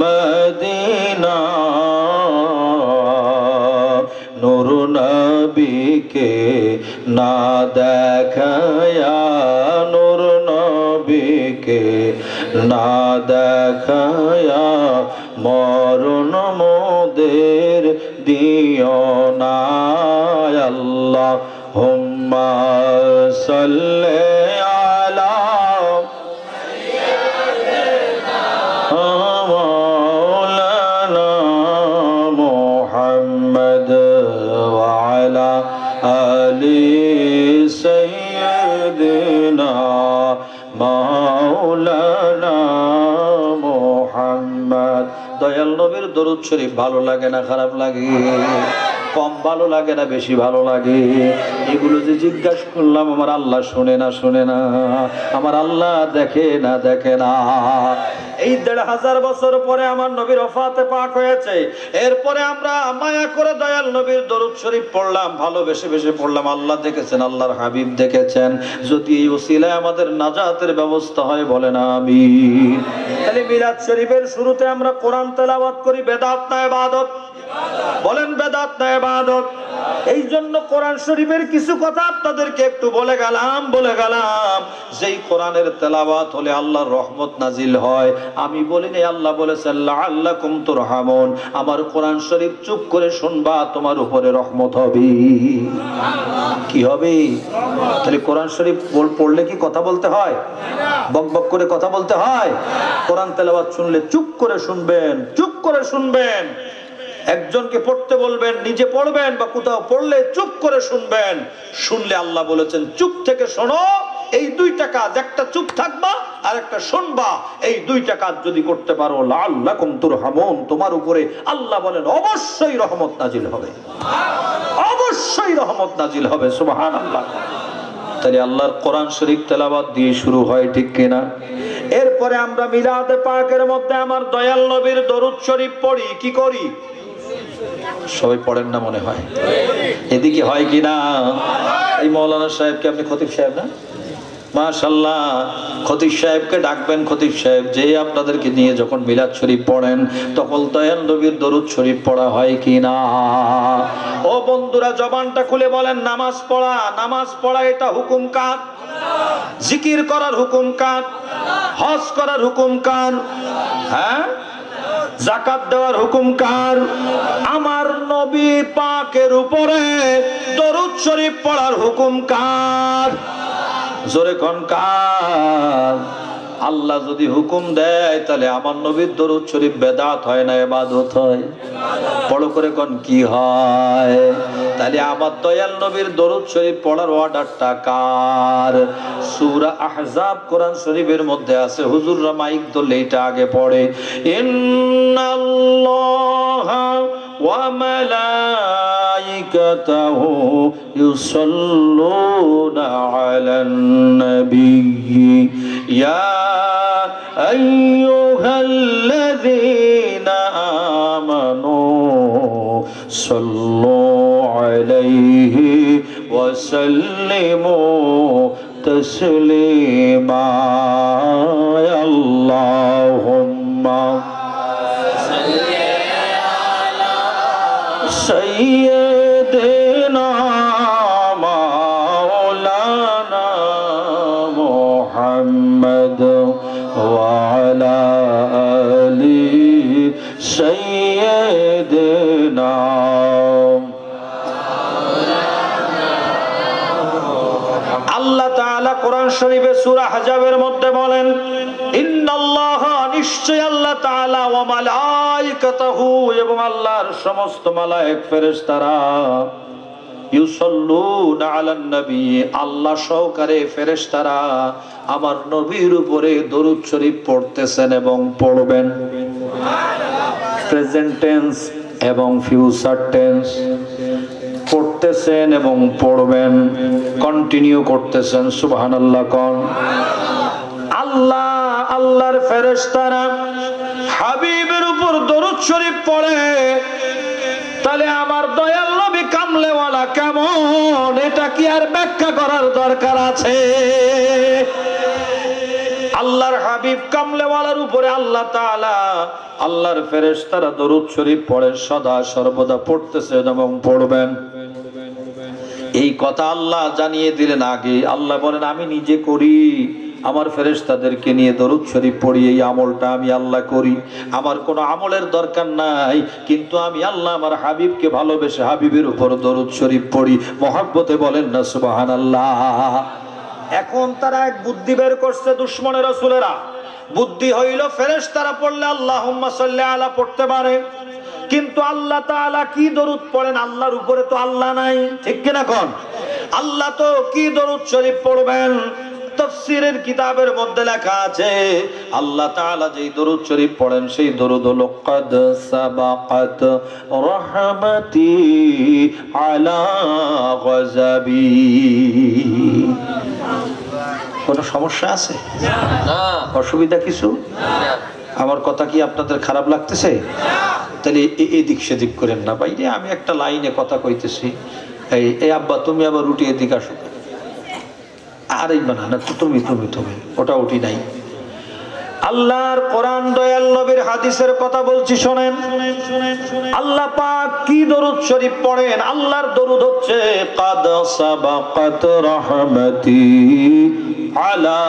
মদিনা। নূর নবীকে না দেখায়া, নূর নবীকে না দেখায়া, মরণ মোদের দিও না। আল্লাহুম্মা সাল্লি আলা সাইয়্যিদিনা মাওলানা মুহাম্মদ ওয়া আলা আলি সাইয়্যিদিনা মাওলানা মুহাম্মদ। দয়াল নবীর দরুদ শরীফ ভালো লাগে না খারাপ লাগে? কম ভালো লাগে না বেশি ভালো লাগে? এগুলো যে জিজ্ঞাসা করলাম, আমার আল্লাহ শোনে না শোনে না? আমার আল্লাহ দেখে না দেখে না? এই ১৫০০ বছর পরে আমার নবীর ওফাতে পাক হয়েছে। এরপরে আমরা মায়া করে দয়াল নবীর দরুদ শরীফ পড়লাম, ভালোবেসে বেশি পড়লাম। আল্লাহ দেখেছেন, আল্লাহর হাবিব দেখেছেন। যদি এই ওসিলায় আমাদের নাজাতের ব্যবস্থা হয় বলেন আমিন। তাহলে মিলাদ শরীফের শুরুতে আমরা কোরআন তেলাওয়াত করি, বেদাত না ইবাদত? বলেন বেদাত না ইবাদত? এই জন্য কোরআন শরীফের কিছু কথা আপনাদেরকে একটু বলে গেলাম। যেই কোরআনের তেলাওয়াত হলে আল্লাহর রহমত নাজিল হয়। আমি বলিনি, আল্লাহ বলেছেন লাআল্লাকুম তুরহামুন। আমার কোরআন শরীফ চুপ করে শুনবা, তোমার উপরে রহমত হবে। কি হবে? তাহলে কোরআন শরীফ পড়লে কি কথা বলতে হয়? বক বক করে কথা বলতে হয়? কোরআন তেলাওয়াত শুনলে চুপ করে শুনবেন, চুপ করে শুনবেন। একজনকে পড়তে বলবেন, নিজে পড়বেন, বা কোথাও পড়লে চুপ করে শুনবেন। শুনলে আল্লাহ বলেছেন চুপ থেকে শোনো। এই দুইটা কাজ, একটা চুপ থাকবা আর একটা শুনবা, এই দুইটা কাজ যদি করতে পারো লাআল্লাকুম তুরহামুন, তোমার উপরে আল্লাহ বলেন অবশ্যই রহমত নাজিল হবে, অবশ্যই রহমত নাজিল হবে। সুবহানাল্লাহ। তাহলে আল্লাহর কোরআন শরীফ তেলাওয়াত দিয়ে শুরু হয়, ঠিক কিনা? এরপরে আমরা মিলাদে পাকের মধ্যে আমার দয়াল নবীর দরুদ শরীফ পড়ি। কি করি? সবাই পড়েন না মনে হয়, এদিকে হয় কিনা? এই মৌলানা সাহেবকে, আপনি খতিব সাহেব না? মাশাআল্লাহ, খতিব সাহেবকে ডাকবেন। খতিব সাহেব যে আপনাদেরকে নিয়ে যখন মিলাদ শরীফ পড়েন, তখন দয়াল নবীর দরুদ শরীফ পড়া হয় কিনা? ও বন্ধুরা, জবানটা খুলে বলেন, নামাজ পড়া, নামাজ পড়া এটা হুকুম কার? জিকির করার হুকুম কার? হজ করার হুকুম কার? হ্যাঁ, যাকাত দেওয়ার হুকুম কার? আমার নবী পাকের উপরে দরুদ শরীফ পড়ার হুকুম কার? জোরে কোন কার? আল্লাহ যদি হুকুম দেয়, তাহলে আমার নবীর দরুদ শরীফ বেদাত হয় না ইবাদত হয়? বড় করে কোন কি হয়? তাহলে আমার দয়াল নবীর দরুদ শরীফ পড়ার অর্ডারটা কার? সূরা আহজাব কোরআন শরীফের মধ্যে আছে। হুজুররা মাইক ধরলে এটা আগে পড়ে, ইন্নাল্লাহা ওয়া মালাইকাতাহু ইউসাল্লুনা আলান নাবিয়্যি ইয়া আইয়ুহাল্লাযীনা আমানু সাল্লু আলাইহি ওয়া সাল্লিমু তাসলিমা। আল্লাহুম্মা সাল্লি আলা সাইয়্যিদিনা মাওলানা মুহাম্মদ ওয়া আলা আলি সাইয়্যিদিনা। আল্লাহ তাআলা কোরআন শরীফে সূরা আহজাবের মধ্যে বলেন, ইন্নাল্লাহা, নিশ্চয় আল্লাহ তাআলা, ওয়া মালাইকাতাহু, এবং আল্লাহর সমস্ত মালায়েক ফেরেশতারা, ইউসাল্লুনা আলান নবী, আল্লাহ সহকারে ফেরেশতারা আমার নবীর উপরে দরুদ শরীফ পড়তেছেন এবং পড়বেন। প্রেজেন্ট টেন্স এবং ফিউচার টেন্স, পড়তেছেন এবং পড়বেন, কন্টিনিউ করতেছেন। সুবহানাল্লাহ কোন? আল্লাহ, আল্লাহর ফেরেশতারা হাবিবের উপর দরুদ শরীফ পড়ে, তাহলে আমার দয়াল নবী কামলেওয়ালা কেমন, এটা কি আর ব্যাখ্যা করার দরকার আছে? আল্লাহর হাবিব কামলেওয়ালার উপরে আল্লাহ তাআলা, আল্লাহর ফেরেশতারা দরুদ শরীফ পড়ে, সদা সর্বদা পড়তেছেন এবং পড়বেন। এই কথা আল্লাহ জানিয়ে দিলেন আগে। আল্লাহ বলেন, আমি নিজে করি, আমার ফেরেশতাদেরকে নিয়ে দরুদ শরীফ পড়ি, এই আমলটা আমি আল্লাহ করি। আমার কোনো আমলের দরকার নাই, কিন্তু আমি আল্লাহ আমার হাবিবকে ভালোবেসে হাবিবের উপর দরুদ শরীফ পড়ি মহব্বতে। বলেন না সুবহানাল্লাহ। এখন তারা এক বুদ্ধি বের করছে, দুশমনের রাসূলেরা। বুদ্ধি হইল ফেরেশতারা পড়লে আল্লাহুম্মা সাল্লি আলা পড়তে পারে, কিন্তু আল্লাহ তাআলা কি দরুদ পড়েন? আল্লাহর উপরে তো আল্লাহ নাই, ঠিক কিনা কোন? আল্লাহ তো কি দরুদ শরীফ পড়বেন? তাফসীরের কিতাবের মধ্যে লেখা আছে আল্লাহ তাআলা যেই দরুদ শরীফ পড়েন সেই দরুদ হলো ক্বাদ সাবাকাত রাহমাতি আলা গযাবি। কোনো সমস্যা আছে? না। অসুবিধা কিছু? না। আমার কথা কি আপনাদের খারাপ লাগতেছে? তাহলে এদিক সেদিক করেন না ভাই, আমি একটা লাইনে কথা কইতেছি। এই আব্বা তুমি আবার উঠি এদিকে আসো। আরে না না তুমি তুমি তুমি ওটা উঠি নাই। আল্লাহর কোরআন দয়াল নবীর হাদিসের কথা বলছি শোনেন। আল্লাহ পাক কি দরুদ শরীফ পড়েন? আল্লাহর দরুদ হচ্ছে ক্বাদ সাবাকাত রাহমাতি আলা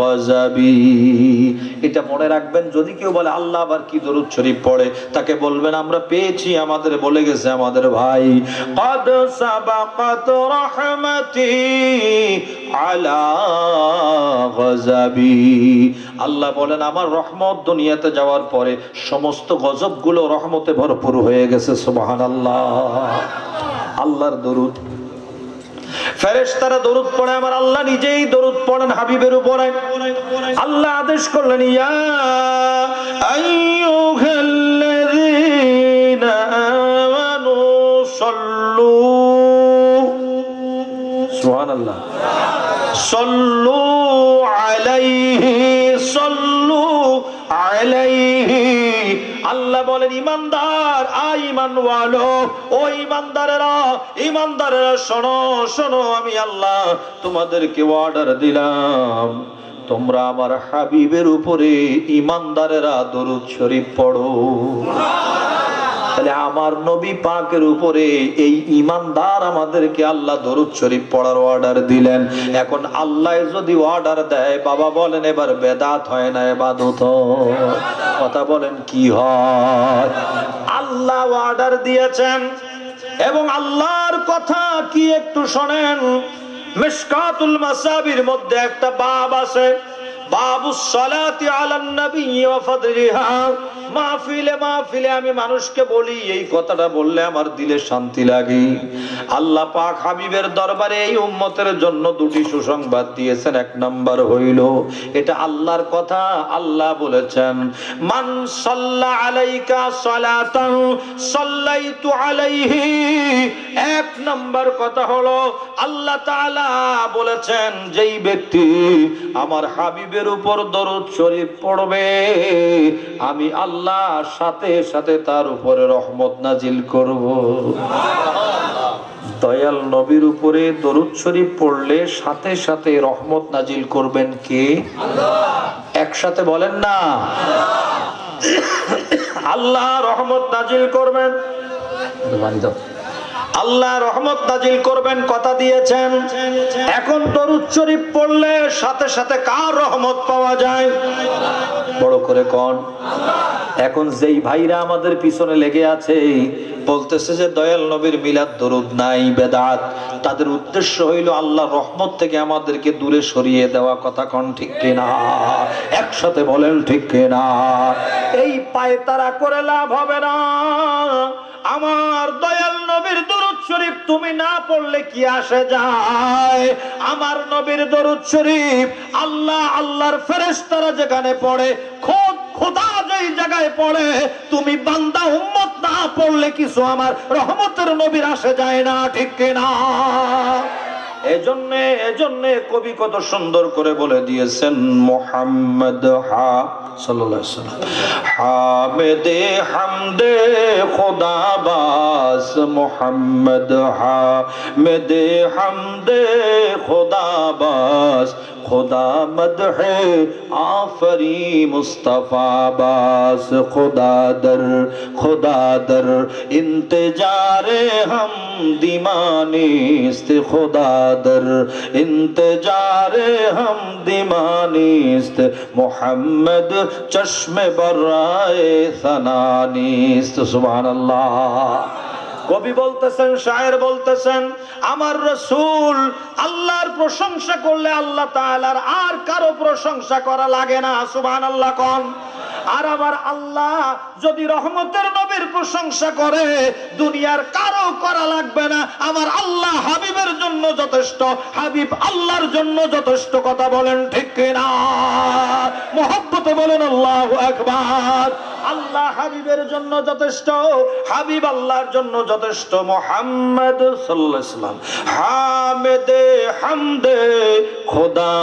গযাবি। এটা মনে রাখবেন, যদি কেউ বলে আল্লাহ আবার কি দরুদ শরীফ পড়ে, তাকে বলবেন আমরা পেয়েছি, আমাদের বলে গেছে আমাদের ভাই। ক্বাদ সাবাকাত রাহমাতি আলা গযাবি। আল্লাহ বলেন আমার রহমত দুনিয়াতে যাওয়ার পরে সমস্ত গজবগুলো রহমতে ভরপুর হয়ে গেছে। সুবহানাল্লাহ। আল্লাহর দরুদ, ফেরেশতারা দরুদ পড়ে, আমার আল্লাহ নিজেই দরুদ পড়েন হাবিবের উপরে। আল্লাহ আদেশ করলেন ইয়া আইয়ুহাল্লাযীনা আমানু সাল্লু, সুবহানাল্লাহ, সাল্লু আলাইহি সাল্লু আলাইহি। আল্লাহ বলেন ইমানদার ঈমানওয়ালো, ও ঈমানদারেরা, ঈমানদারেরা শোনো শোনো, আমি আল্লাহ তোমাদেরকে অর্ডার দিলাম তোমরা আমার হাবিবের উপরে ঈমানদারেরা দরুদ শরীফ পড়ো। তাহলে আমার নবী পাকের উপরে এই ঈমানদার আমাদেরকে আল্লাহ দরুদ শরীফ পড়ার অর্ডার দিলেন। এখন আল্লাহ যদি অর্ডার দেয় বাবা বলেন এবার বেদাত হয় না ইবাদত হয়? কথা বলেন কি হয়? আল্লাহ অর্ডার দিয়েছেন এবং আল্লাহর কথা কি একটু শোনেন। মিশকাতুল মাসাবির মধ্যে একটা বাব আছে, বাবুস সালাতি আলান নবী ওয়া ফাদলিহা। মাহফিলে আমি মানুষকে বলি, এই কথাটা বললে আমার দিলে শান্তি লাগে। আল্লাহ পাক হাবিবের দরবারে এই উম্মতের জন্য দুটি সুসংবাদ দিয়েছেন। এক নাম্বার হইল এটা আল্লাহর কথা, আল্লাহ বলেছেন মান সাল্লা আলাইকা সালাতান সাল্লাইতু আলাইহি। এক নাম্বার কথা হলো আল্লাহ তাআলা বলেছেন যেই ব্যক্তি আমার হাবিবের উপর দরুদ শরীফ পড়বে আমি আল্লাহ সাথে সাথে তার উপরে রহমত নাজিল করব। দয়াল নবীর উপরে দরুদ শরীফ পড়লে সাথে সাথে রহমত নাজিল করবেন কে? আল্লাহ। একসাথে বলেন না আল্লাহ রহমত নাজিল করবেন। আল্লাহ রহমত নাজিল করবেন কথা দিয়েছেন। এখন দরুদ শরীফ পড়লে সাথে সাথে কার রহমত পাওয়া যায়? বড় করে কোন? এখন যেই ভাইরা আমাদের পিছনে লেগে আছে বলতেছে যে দয়াল নবীর মিলাদ দরুদ নাই, বেদাত, তাদের উদ্দেশ্য হইল আল্লাহ রহমত থেকে আমাদেরকে দূরে সরিয়ে দেওয়া। কথা কোন ঠিক কিনা? একসাথে বলেন ঠিক কিনা? এই পায়তারা করে লাভ হবে না। আমার দয়াল নবীর দরুদ শরীফ তুমি না পড়লে কি আসে যায়? আমার নবীর দরুদ শরীফ আল্লাহ আল্লাহর ফেরেশতারা যেখানে পড়ে, খোদা যেই জায়গায় পড়ে, তুমি বান্দা উম্মত না পড়লে কিছু আমার রহমতের নবীর আসে যায় না, ঠিক কিনা? এজন্য কবি কত সুন্দর করে বলে দিয়েছেন মুহাম্মদ সাল্লাল্লাহু আলাইহি ওয়াসাল্লাম হামিদে হামদে খোদা বাস, মুহাম্মদ হামিদে হামদে খোদা বাস, खुदा मदह आफरी मुस्तफा बास, खुदा दर इंतजारे हम दीमानिस्त, खुदा दर इंतजारे हम दीमानिस्त, मोहम्मद चश्मे बर्राए सनानिस्त। सुबहानल्लाह। কবি বলতেছেন, শায়ের বলতেছেন আমার রাসূল আল্লাহর প্রশংসা করলে আল্লাহ তাআলার আর কারো প্রশংসা করা লাগে না। সুবহানাল্লাহ কোন? আর আমার আল্লাহ যদি রহমতের নবীর প্রশংসা করে দুনিয়ার কারো করা লাগবে না, আমার আল্লাহ হাবিবের জন্য যথেষ্ট, হাবিব আল্লাহর জন্য যথেষ্ট। কথা বলেন ঠিক কিনা? মুহাব্বতে বলেন আল্লাহু আকবার। আল্লাহ হাবিবের জন্য যথেষ্ট, হাবিব আল্লাহর জন্য যথেষ্ট। মুহাম্মদ সাল্লাল্লাহু আলাইহি ওয়াসাল্লাম হামিদে হামদে খোদা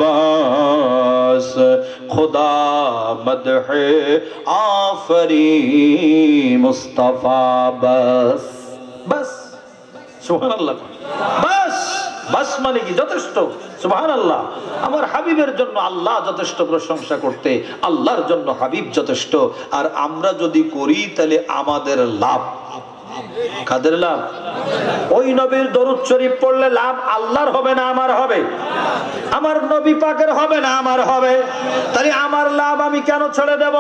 বাস, খোদা মদহে আফরি মুস্তাফা বাস। বাস সুবহানাল্লাহ। বাস বাস মানে কি? যথেষ্ট। সুবহানাল্লাহ। আমার হাবিবের জন্য আল্লাহ যথেষ্ট প্রশংসা করতে, আল্লাহর জন্য হাবিব যথেষ্ট। আর আমরা যদি করি তাহলে আমাদের লাভ। কাদের লাভ? ওই নবীর দরুদ শরীফ পড়লে লাভ আল্লাহর হবে না আমার হবে? আমার নবী পাকের হবে না আমার হবে? তাহলে আমার লাভ আমি কেন ছেড়ে দেব?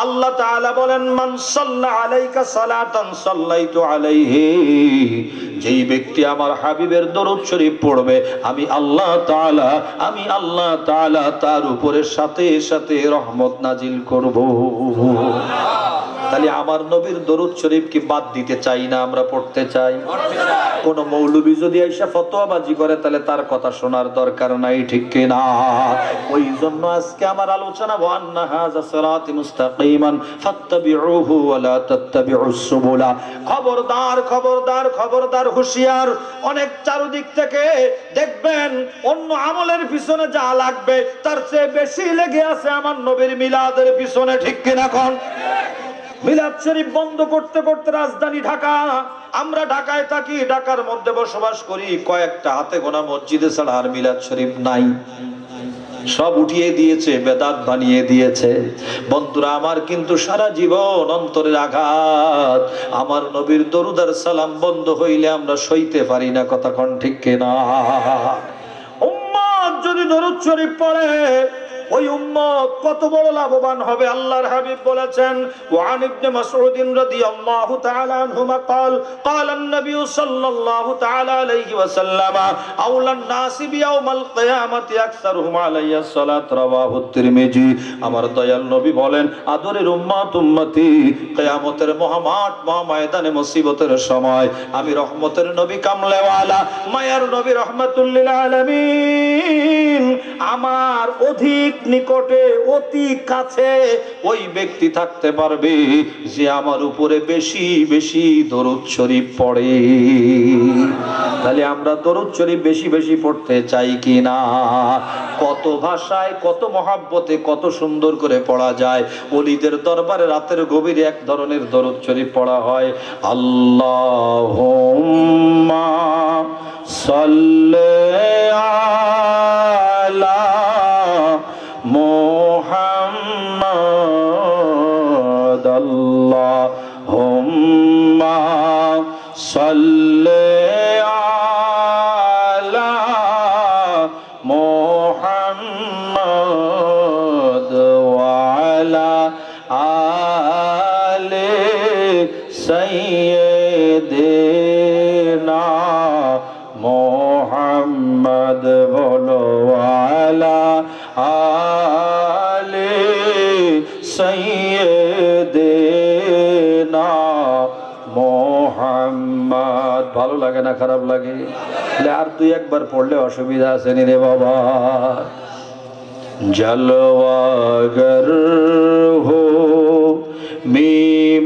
আল্লাহ তাআলা বলেন, মান সাল্লা আলাইকা সালাতান সাল্লাইতু আলাইহি, যেই ব্যক্তি আমার হাবিবের দরুদ শরীফ পড়বে আমি আল্লাহ তাআলা তার উপরে সাথে সাথে রহমত নাজিল করব। তাহলে আমার নবীর দরুদ শরীফ কি বাদ দিতে চাই না? আমরা পড়তে চাই। কোন মৌলবী যদি এসে ফতোয়াবাজি করে তাহলে তার কথা শোনার দরকার নাই, ঠিক কিনা? ওই জন্য আজকে আমার আলোচনা ওয়ান্না হাযা সিরাতি মুস্তাকিমান ফাত্তাবিউহু ওয়া লা তাত্তাবিউস সুবুলা। খবরদার খবরদার খবরদার, হুঁশিয়ার। অনেক চারদিক থেকে দেখবেন অন্য আমলের পিছনে যা লাগবে তার চেয়ে বেশি লেগে আছে আমার নবীর মিলাদের পিছনে, ঠিক কিনা? কোন মিলাদ শরীফ বন্ধ করতে করতে রাজধানী ঢাকা, আমরা ঢাকায় থাকি, ঢাকার মধ্যে বসবাস করি, কয়েকটা হাতে গোনা মসজিদে ছাড়া আর মিলাদ শরীফ নাই। সব উঠিয়ে দিয়েছে, বেদাত বানিয়ে দিয়েছে। বন্ধুরা আমার, কিন্তু সারা জীবন অন্তরের আঘাত। আমার নবীর দরুদ আর সালাম বন্ধ হইলে আমরা সইতে পারি না। কথা কোন ঠিক কিনা? উম্মত যদি দরুদ শরীফ পড়ে ওই উম্মত কত বড় লাভবান হবে। আল্লাহর হাবিব বলেছেন, ওয়ান ইবনে মাসউদ রাদিয়াল্লাহু তাআলা আনহুমা قال قال النبي صلى الله تعالى عليه وسلم اولى الناس بيوم القيامه اكثرهم علي الصلاه رواه الترمذي। আমার দয়াল নবী বলেন, আদরের উম্মত উম্মতি, কিয়ামতের মহামাঠ ময়দানে মুসিবতের সময় আমি রহমতের নবী কামলেওয়ালা মায়ার নবী রাহমাতুল লিল আলামিন আমার অধিক নিকটে অতি কাছে ওই ব্যক্তি থাকতে পারবে যে আমার উপরে বেশি বেশি দরুদ শরীফ পড়ে। তাহলে আমরা দরুদ শরীফ বেশি বেশি পড়তে চাই কি না? কত ভাষায়, কত মহাব্বতে, কত সুন্দর করে পড়া যায়। ওলিদের দরবারে রাতের গভীরে এক ধরনের দরুদ শরীফ পড়া হয়, আল্লাহুম্মা সাল্লি আলা মুহাম্মাদ, আল্লাহুম্মা সাল্লি আলা মুহাম্মাদ ওয়া আলা আলি সাইয়্যিদিনা মুহাম্মাদ, বলো আলা আলি সাইয়্যিদিনা মুহাম্মাদ। ভালো লাগে না? খারাপ লাগে? আর তুই একবার পড়লে অসুবিধা আছে নি রে বাবা। জলওয়াগর হো মি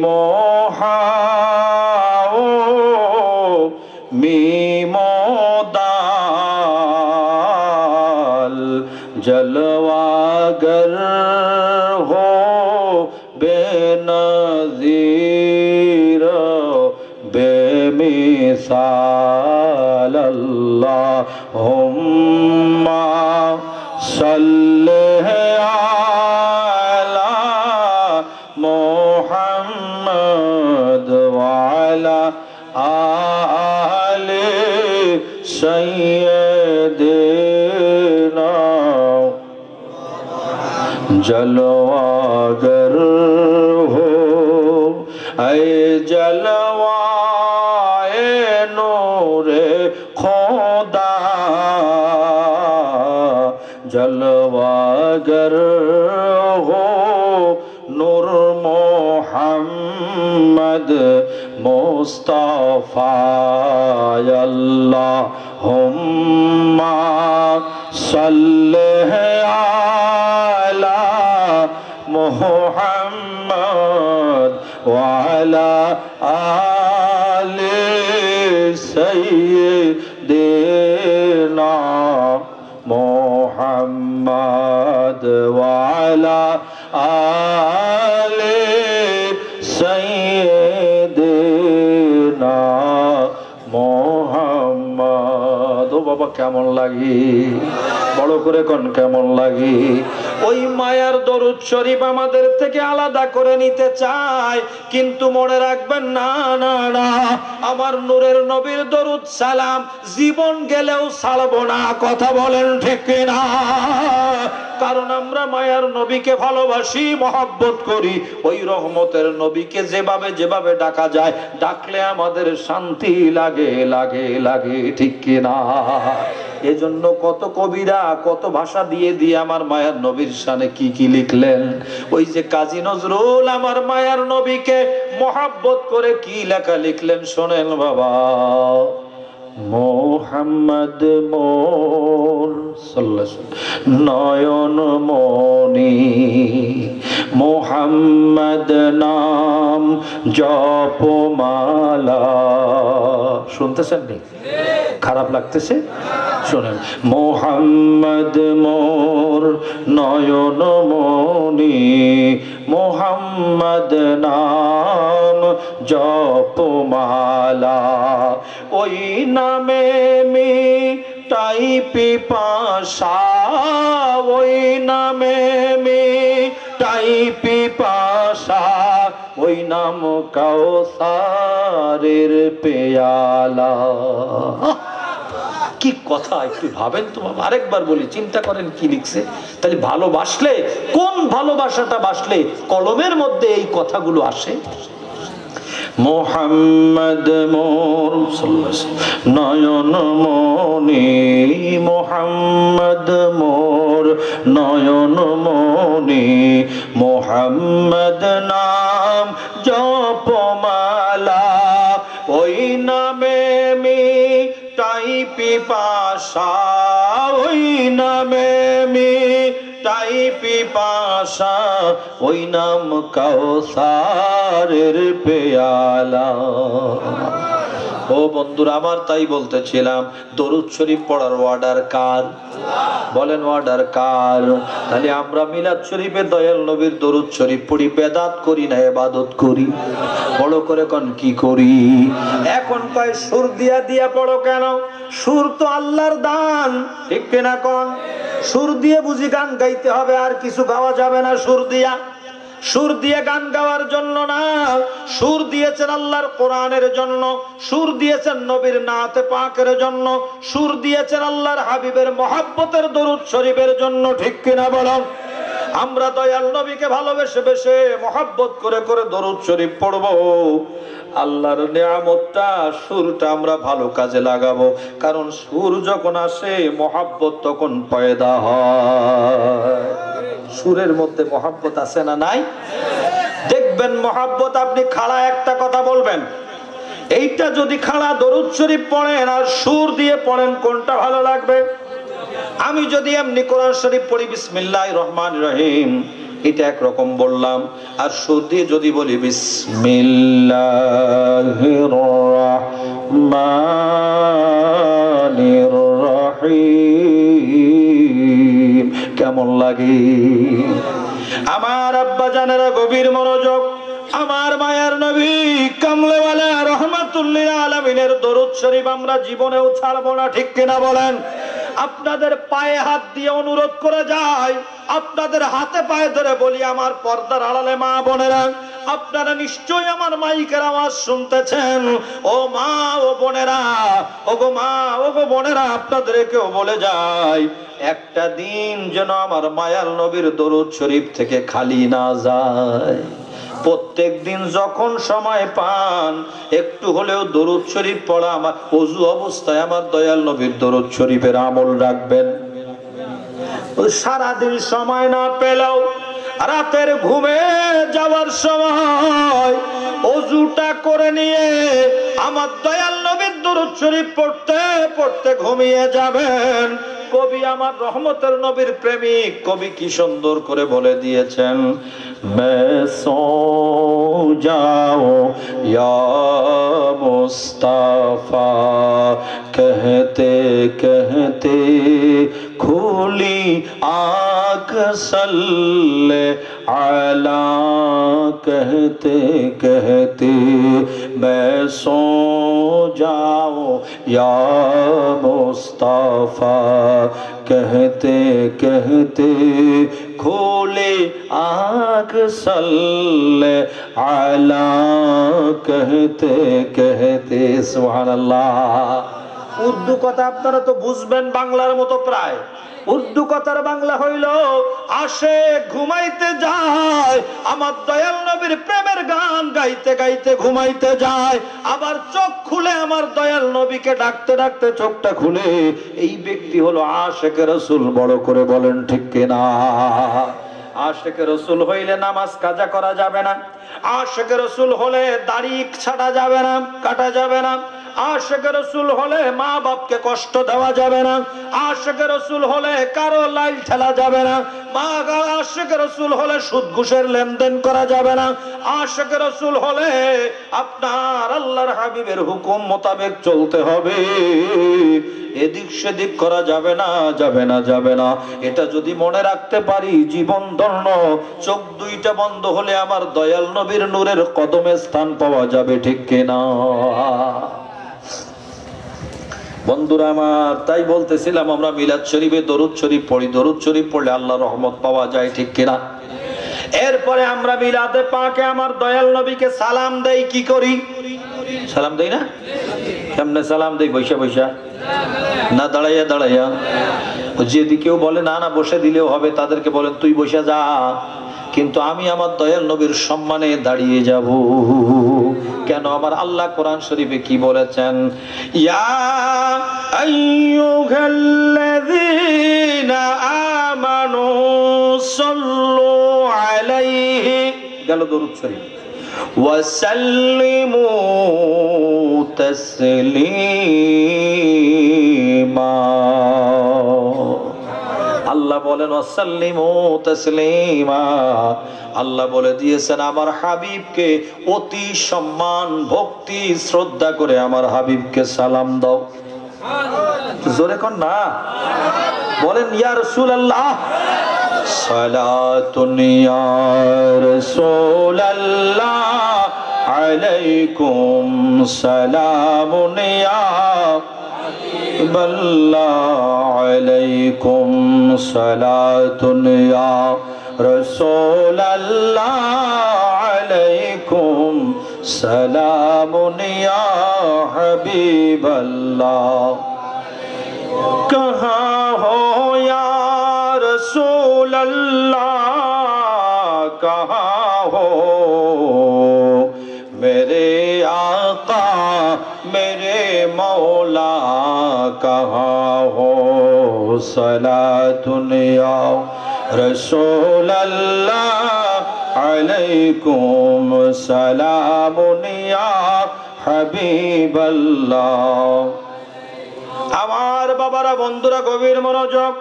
মোহাও মি মোদাল, জলওয়াগর হো বেনজির বেমিসাল, আল্লাহুম্মা সাল্লি আলা মুহাম্মাদ ওয়া আলা আলি সাইয়্যিদিনা। জলওয়াগর হো আয় জলওয়ায়ে নূরে খোদা, জলওয়াগর হো মোহাম্মদ মুস্তাফা আল্লাহুম্মা সাল্লি আলা মুহাম্মদ ওয়া আলা আলি সাইয়্যিদিনা মুহাম্মদ ওয়া আলা আলি সাইয়্যিদিনা মুহাম্মদ। ও বাবা কেমন লাগে, বড় করে কোন কেমন লাগে। ওই মায়ার দরুদ শরীফ আমাদের থেকে আলাদা করে নিতে চায়, কিন্তু মনে রাখবেন না না না, আমার নূরের নবীর দরুদ সালাম জীবন গেলেও ছাড়বো না। কথা বলেন ঠিক না? কারণ আমরা মায়ার নবীকে ভালোবাসি, মহব্বত করি। ওই রহমতের নবীকে যেভাবে যেভাবে ডাকা যায়, ডাকলে আমাদের শান্তি লাগে লাগে লাগে, ঠিক কিনা? এজন্য কত কবিরা কত ভাষা দিয়ে দিয়ে আমার মায়ার নবীর শানে কি কি লিখলেন। ওই যে কাজী নজরুল আমার মায়ার নবীকে মহব্বত করে কি লেখা লিখলেন শোনেন বাবা। মোহাম্মদ মোর নয়ন মনি, মোহাম্মদ নাম জপমালা। শুনতেছেন নি? খারাপ লাগতেছে? শোনেন, মোহাম্মদ মোর নয়ন মনি, মোহাম্মদ নাম জপমালা। ওই নামে মিটাই পিপাসা, ওই নামে মিটাই পিপাসা, ওই নাম কাউসারের পেয়ালা। কি কথা, একটু ভাবেন তো। আরেকবার বলি, চিন্তা করেন কি লিখছে। তাহলে ভালোবাসলে, কোন ভালোবাসাটা বাসলে কলমের মধ্যে এই কথাগুলো আসে। মোহাম্মদ মোর নয়ন মনি, মোহাম্মদ মোর নয়ন মনি, মোহাম্মদ নাম জপমালা। ওই নামে মিটাই পিপাসা, ওই নামে মিটাই পিপাসা, ওই নাম কাউসারের পেয়ালা। ও বন্ধুরা আমার, তাই বলতেছিলাম দরুদ শরীফ পড়ার অর্ডার কার? বলেন অর্ডার কার? তাহলে আমরা মিলাদ শরীফে দয়াল নবীর দরুদ শরীফ পড়ি, বেদাত করি না ইবাদত করি? বড় করে কোন কি করি? এখন কয় সুর দিয়া দিয়া পড়ো কেন? সুর তো আল্লাহর দান, ঠিক কিনা কোন? সুর দিয়ে বুঝি গান গাইতে হবে, আর কিছু গাওয়া যাবে না সুর দিয়া? সুর দিয়ে গান গাওয়ার জন্য না, সুর দিয়েছেন আল্লাহর কোরআনের জন্য, সুর দিয়েছেন নবীর নাতে পাকের জন্য, সুর দিয়েছেন আল্লাহর হাবিবের মহব্বতের দরুদ শরীফের জন্য, ঠিক কিনা বলেন? আমরা দয়াল নবীকে ভালোবেসে বেশে মহব্বত করে করে দরুদ শরীফ পড়বো। আল্লাহর নিয়ামতটা, সুরটা আমরা ভালো কাজে লাগাবো। কারণ সুর যখন আসে মহব্বত তখন পয়দা হয়। সুরের মধ্যে মহব্বত আছে না নাই? দেখবেন মহব্বত, আপনি খাড়া একটা কথা বলবেন, এইটা যদি খাড়া দরুদ শরীফ পড়েন আর সুর দিয়ে পড়েন, কোনটা ভালো লাগবে? আমি যদি এমনি কোরআন শরীফ পড়ি বিসমিল্লাহির রহমানির রহিম, এটা একরকম বললাম, আর সুর দিয়ে যদি বলি বিসমিল্লাহির রহমানির রহিম, কেমন লাগে? আমার আব্বা জানেরা গভীর মনোযোগ, আমার মায়ার নবী কামলেওয়ালা রহমাতুল্লিল আলামিনের দরুদ শরীফ আমরা জীবনেও ছাড়বো না, ঠিক কিনা বলেন? আপনাদের পায়ে হাত দিয়ে অনুরোধ করে যাই, আপনাদের হাতে পায়ে ধরে বলি, আমার পর্দার আড়ালে মা বোনেরা, আপনারা নিশ্চয়ই আমার মাইকের আওয়াজ শুনতেছেন। ও মা, ও বোনেরা, ও গো মা, ও গো বোনেরা, আপনাদেরকেও বলে যাই, একটা দিন যেন আমার মায়ার নবীর দরুদ শরীফ থেকে খালি না যায়। প্রত্যেক দিন যখন সময় পান একটু হলেও দরুদ শরীফ পড়া, আমার ওযু অবস্থায় আমার দয়াল নবীর দরুদ শরীফের আমল রাখবেন। সারাদিন সময় না পেলেও রাতের ঘুমে যাওয়ার সময় ওযুটা করে নিয়ে আমার দয়াল নবীর দরুদ শরীফ পড়তে পড়তে ঘুমিয়ে যাবেন। কবি আমার রহমতের নবীর প্রেমিক কবি কি সুন্দর করে বলে দিয়েছেন, मैं सो जाओ या मुस्ताफा कहते कहते खुली आँख सल्ले आला कहते कहते मैं सो जाओ या मुस्ताफा कहते कहते खोले आँख सल्ले आला कहते कहते सुबहानाल्लाह। উর্দু কথা আপনারা তো বুঝবেন বাংলার মতো প্রায়। উর্দু কথার বাংলা হইল আসে ঘুমাইতে যায়, আমার দয়াল নবীর প্রেমের গান গাইতে গাইতে ঘুমাইতে যায়, আবার চোখ খুলে আমার দয়াল নবীকে ডাকতে ডাকতে চোখটা খুলে। এই ব্যক্তি হলো আশিকে রাসূল। বড় করে বলেন ঠিক কিনা? আশিকে রাসূল হইলে নামাজ কাজা করা যাবে না, আশিকে রাসূল হলে দাড়ি ছাড়া যাবে না, কাটা যাবে না, আশিকে রাসূল হলে মা বাপকে কষ্ট দেওয়া যাবে না, আশিকে রাসূল হলে কারো লাইল ঠেলা যাবে না, আশিকে রাসূল হলে সুদ ঘুষের লেনদেন করা যাবে না, আশিকে রাসূল হলে আপনার আল্লাহর হাবিবের হুকুম মোতাবেক চলতে হবে, এদিক সেদিক করা যাবে না, যাবে না, যাবে না। এটা যদি মনে রাখতে পারি জীবন ধন্য। চোখ দুইটা বন্ধ হলে আমার দয়াল নবীর নূরের কদমে স্থান পাওয়া যাবে, ঠিক কিনা বন্ধুরা আমার? তাই বলতেছিলাম আমরা মিলাদ শরীফে দরুদ শরীফ পড়ি, দরুদ শরীফ পড়লে আল্লাহর রহমত পাওয়া যায়, ঠিক কিনা? এরপরে আমরা মিলাদে পাকে আমার দয়াল নবীকে সালাম দেই। কি করি? সালাম দেই না? কেমনে সালাম দেই? বৈশা বৈশা না দাঁড়াইয়া দাঁড়াইয়া? যদি কেউ বলে না না বসে দিলেও হবে, তাদেরকে বলেন তুই বসে যা, কিন্তু আমি আমার দয়াল নবীর সম্মানে দাঁড়িয়ে যাব। কেন? আমার আল্লাহ কোরআন শরীফে কি বলেছেন? ইয়া আইয়ুহাল্লাযীনা আমানু সাল্লু আলাইহি, গেল দরুদ শরীফ, ওয়াসাল্লিমু তাসলিমা। আল্লাহ বলেন ওয়াসাল্লিমু তাসলিমা। আল্লাহ বলে দিয়েছেন আমার হাবিবকে অতি সম্মান ভক্তি শ্রদ্ধা করে আমার হাবিবকে সালাম দাও। জোরে কোন না? বলেন ইয়া রাসূলুল্লাহ। সালাতুন ইয়া রাসূলুল্লাহ আলাইকুম সালামুন ইয়া হাবিবাল্লাহ আলাইকুম সালাতুন ইয়া রাসূলুল্লাহ আলাইকুম সালামুন ইয়া হাবিবাল্লাহ। कहाँ हो या रसूल अल्लाह, कहाँ हो मेरे आका मेरे मौला, कहाँ हो सलातुन या रसूल अल्लाह अलैकुम सलामुन या हबीबल्लाह। আমার বাবারা বন্ধুরা গভীর মনোযোগ।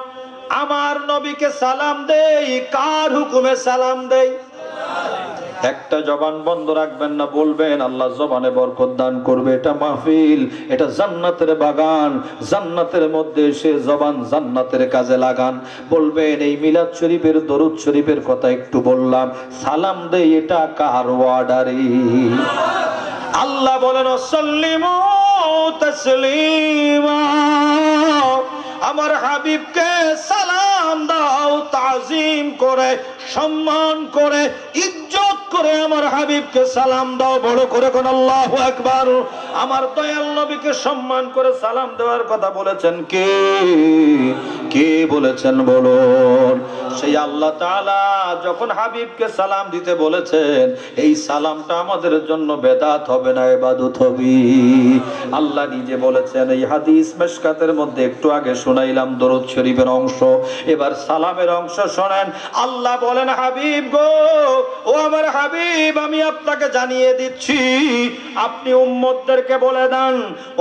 আমার নবীকে সালাম দেই, কার হুকুমে সালাম দেই? একটা জবান বন্ধ রাখবেন না, বলবেন আল্লাহ জবানে বরকত দান করবে। এটা মাহফিল, এটা জান্নাতের বাগান, জান্নাতের মধ্যে সে জবান জান্নাতের কাজে লাগান। বলবেন এই মিলাদ শরীফের দরুদ শরীফের কথা একটু বললাম, সালাম দেই, এটা কার ওয়ার্ডারে? আল্লাহ বলেন সাল্লিমু তাসলিমা। আমার হাবিবকে সালাম দাও তাজিম করে, সম্মান করে, ইজ্জত করে আমার হাবিবকে সালাম দাও, বড় করে কোন আল্লাহু আকবার। আমার দয়াল নবীকে সম্মান করে সালাম দেওয়ার কথা বলেছেন কে? কে বলেছেন বলুন? সেই আল্লাহ তাআলা যখন হাবিবকে সালাম দিতে বলেছেন, এই সালামটা আমাদের জন্য বেদাত হবে না, ইবাদত হবে। আল্লাহ নিজে বলেছেন, এই হাদিস মিশকাতের মধ্যে একটু আগে শুনাইলাম দরুদ শরীফের অংশ, এবার সালামের অংশ শোনেন। আল্লাহ বলেন, হাবিব গো, ও আমার হাবিব, আমি আপনাকে জানিয়ে দিচ্ছি, আপনি উম্মতদেরকে বলে দেন,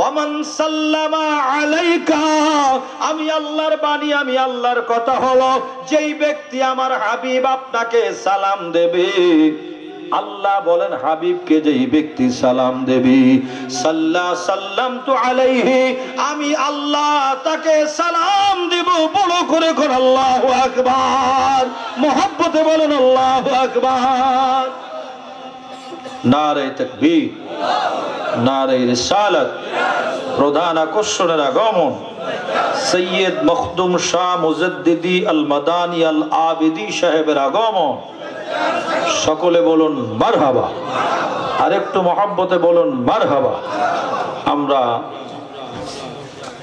ওমান সাল্লামা আলাইকা, আমি আল্লাহর বাণী, আমি আল্লাহর কথা হলো, যেই ব্যক্তি আমার হাবিব আপনাকে সালাম দেবে, আল্লাহ বলেন হাবিবকে যেই ব্যক্তি সালাম দেবে, সাল্লামতু আলাইহি, আমি আল্লাহ তাকে সালাম দেব, বড় করে কোন আল্লাহু আকবার। মুহাব্বতে বলেন আল্লাহু আকবার। নারে তাকবীর, নারে রিসালাত। প্রধান আকর্ষণের আগমন সৈয়দ মখদুম শাহ মুজাদ্দিদি আল মাদানী আল আবিদি সাহেবের আগমন। সকলে বলুন মারহাবা, আরেকটু মহব্বতে বলুন মারহাবা। আমরা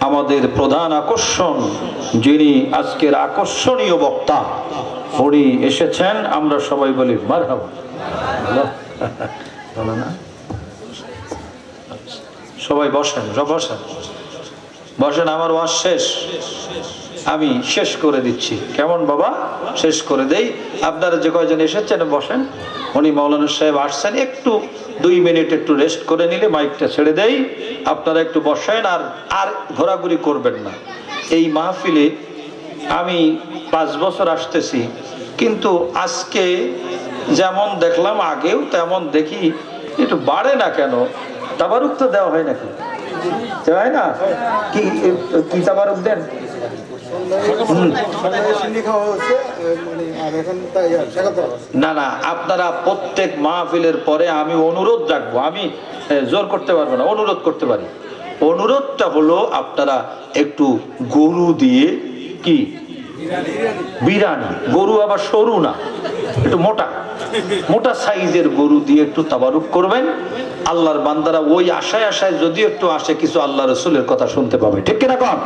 আমাদের প্রধান আকর্ষণ, যিনি আজকের আকর্ষণীয় বক্তা, উনি এসেছেন, আমরা সবাই বলি মারহাবা। সবাই বসেন, বসেন, বসেন। আমার ওয়াজ শেষ, আমি শেষ করে দিচ্ছি। কেমন বাবা? শেষ করে দেই। আপনারা যে কয়জন এসেছেন বসেন। উনি মাওলানা সাহেব আসছেন, একটু 2 মিনিট একটু রেস্ট করে নিলে মাইকটা ছেড়ে দেই। আপনারা একটু বসেন, আর ঘোরাঘুরি করবেন না। এই মাহফিলে আমি 5 বছর আসতেছি, কিন্তু আজকে যেমন দেখলাম আগেও তেমন দেখি, একটু বাড়ে না কেন? তাবারুক তো দেওয়া হয় নাকি? হয় না? কি তাবারুক দেন? না না, আপনারা প্রত্যেক মাহফিলের পরে আমি অনুরোধ রাখবো, আমি জোর করতে পারবো না, অনুরোধ করতে পারি। অনুরোধটা হলো আপনারা একটু গরু দিয়ে, কি বিরিয়ানি, গরু আবার সরু না, একটু মোটা মোটা সাইজের গরু দিয়ে একটু তাবারুক করবেন। আল্লাহর বান্দারা ওই আশায় আশায় যদি একটু আসে, কিছু আল্লাহ রসুলের কথা শুনতে পাবে, ঠিক কিনা কন?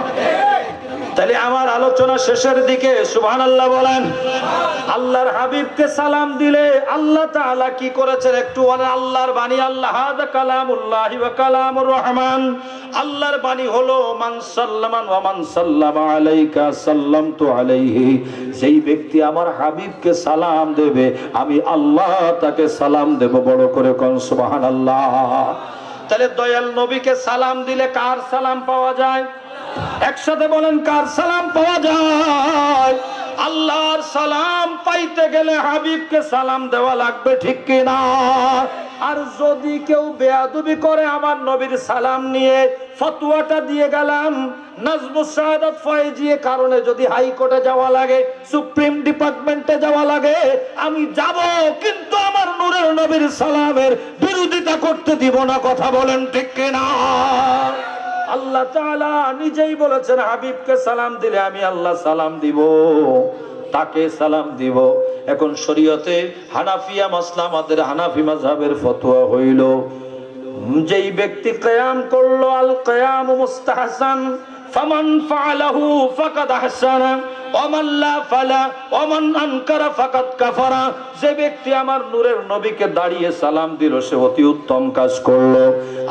তাহলে আমার আলোচনা শেষের দিকে সুবহানাল্লাহ বলেন। আল্লাহর হাবিবকে সালাম দিলে আল্লাহ তাআলা কি করেছেন একটু বলেন। আল্লাহর বাণী, আল্লাহ হাযা কালামুল্লাহি ওয়া কালামুর রহমান। আল্লাহর বাণী হলো মান সাল্লামান ওয়া মান সাল্লামা আলাইকা সাল্লামতু আলাইহি, যেই ব্যক্তি আমার হাবিবকে সালাম দেবে, আমি আল্লাহ তাকে সালাম দেব, বড় করে কোন সুবহানাল্লাহ। তাহলে দয়াল নবীকে সালাম দিলে কার সালাম পাওয়া যায়? একসাথে বলেন, কার সালাম পাওয়া যায়? আল্লাহর সালাম পাইতে গেলে হাবিবকে সালাম দেওয়া লাগবে, ঠিক কিনা? আর যদি কেউ বেয়াদবি করে আমার নবীর সালাম নিয়ে, ফতোয়াটা দিয়ে গেলাম, নাজমুস শাহাদাত ফয়েজিয়ে কারণে যদি হাইকোর্টে যাওয়া লাগে, সুপ্রিম ডিপার্টমেন্টে যাওয়া লাগে, আমি যাব, কিন্তু আমার নূরের নবীর সালামের বিরোধিতা করতে দিব না। কথা বলেন ঠিক কিনা? আল্লাহ তাআলা নিজেই বলেছেন, হাবিবকে সালাম দিলে আমি আল্লাহ সালাম দিব, তাকে সালাম দিব। এখন শরীয়তে হানাফিয়া মাসলা, আমাদের হানাফি মাযহাবের ফতোয়া হইল, যেই ব্যক্তি কিয়াম করলো, আল কিয়াম মুস্তাহসান, ফামান ফাআলাহু ফাকাদ আহসানা ওয়া মান লা ফালা ওয়া মান আনকারা ফাকাদ কাফারা। যে ব্যক্তি আমার নূরের নবীকে দাঁড়িয়ে সালাম দিল, সে অতি উত্তম কাজ করলো।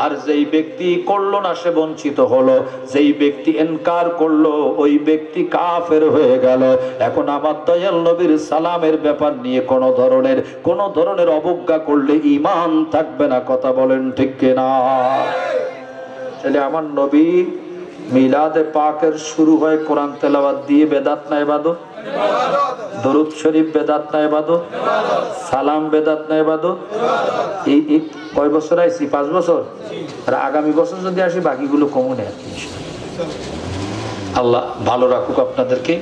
আর যেই ব্যক্তি করলো না, সে বঞ্চিত হলো। যেই ব্যক্তি ইনকার করলো, ওই ব্যক্তি কাফের হয়ে গেল। এখন আমার দয়াল নবীর সালামের ব্যাপার নিয়ে কোন ধরনের অবজ্ঞা করলে ঈমান থাকবে না। কথা বলেন ঠিক কিনা? তাহলে আমার নবী মিলাদে পাকের শুরু হয় কোরআন তেলাওয়াত দিয়ে, বেদাত না ইবাদত? দরুদ শরীফ বেদাত না ইবাদত? সালাম বেদাত না ইবাদত? এই কয় বছর আইছি? 5 বছর। আর আগামী বছর যদি আসি, বাকিগুলো কমনে আর কি। আল্লাহ ভালো রাখুক আপনাদেরকে।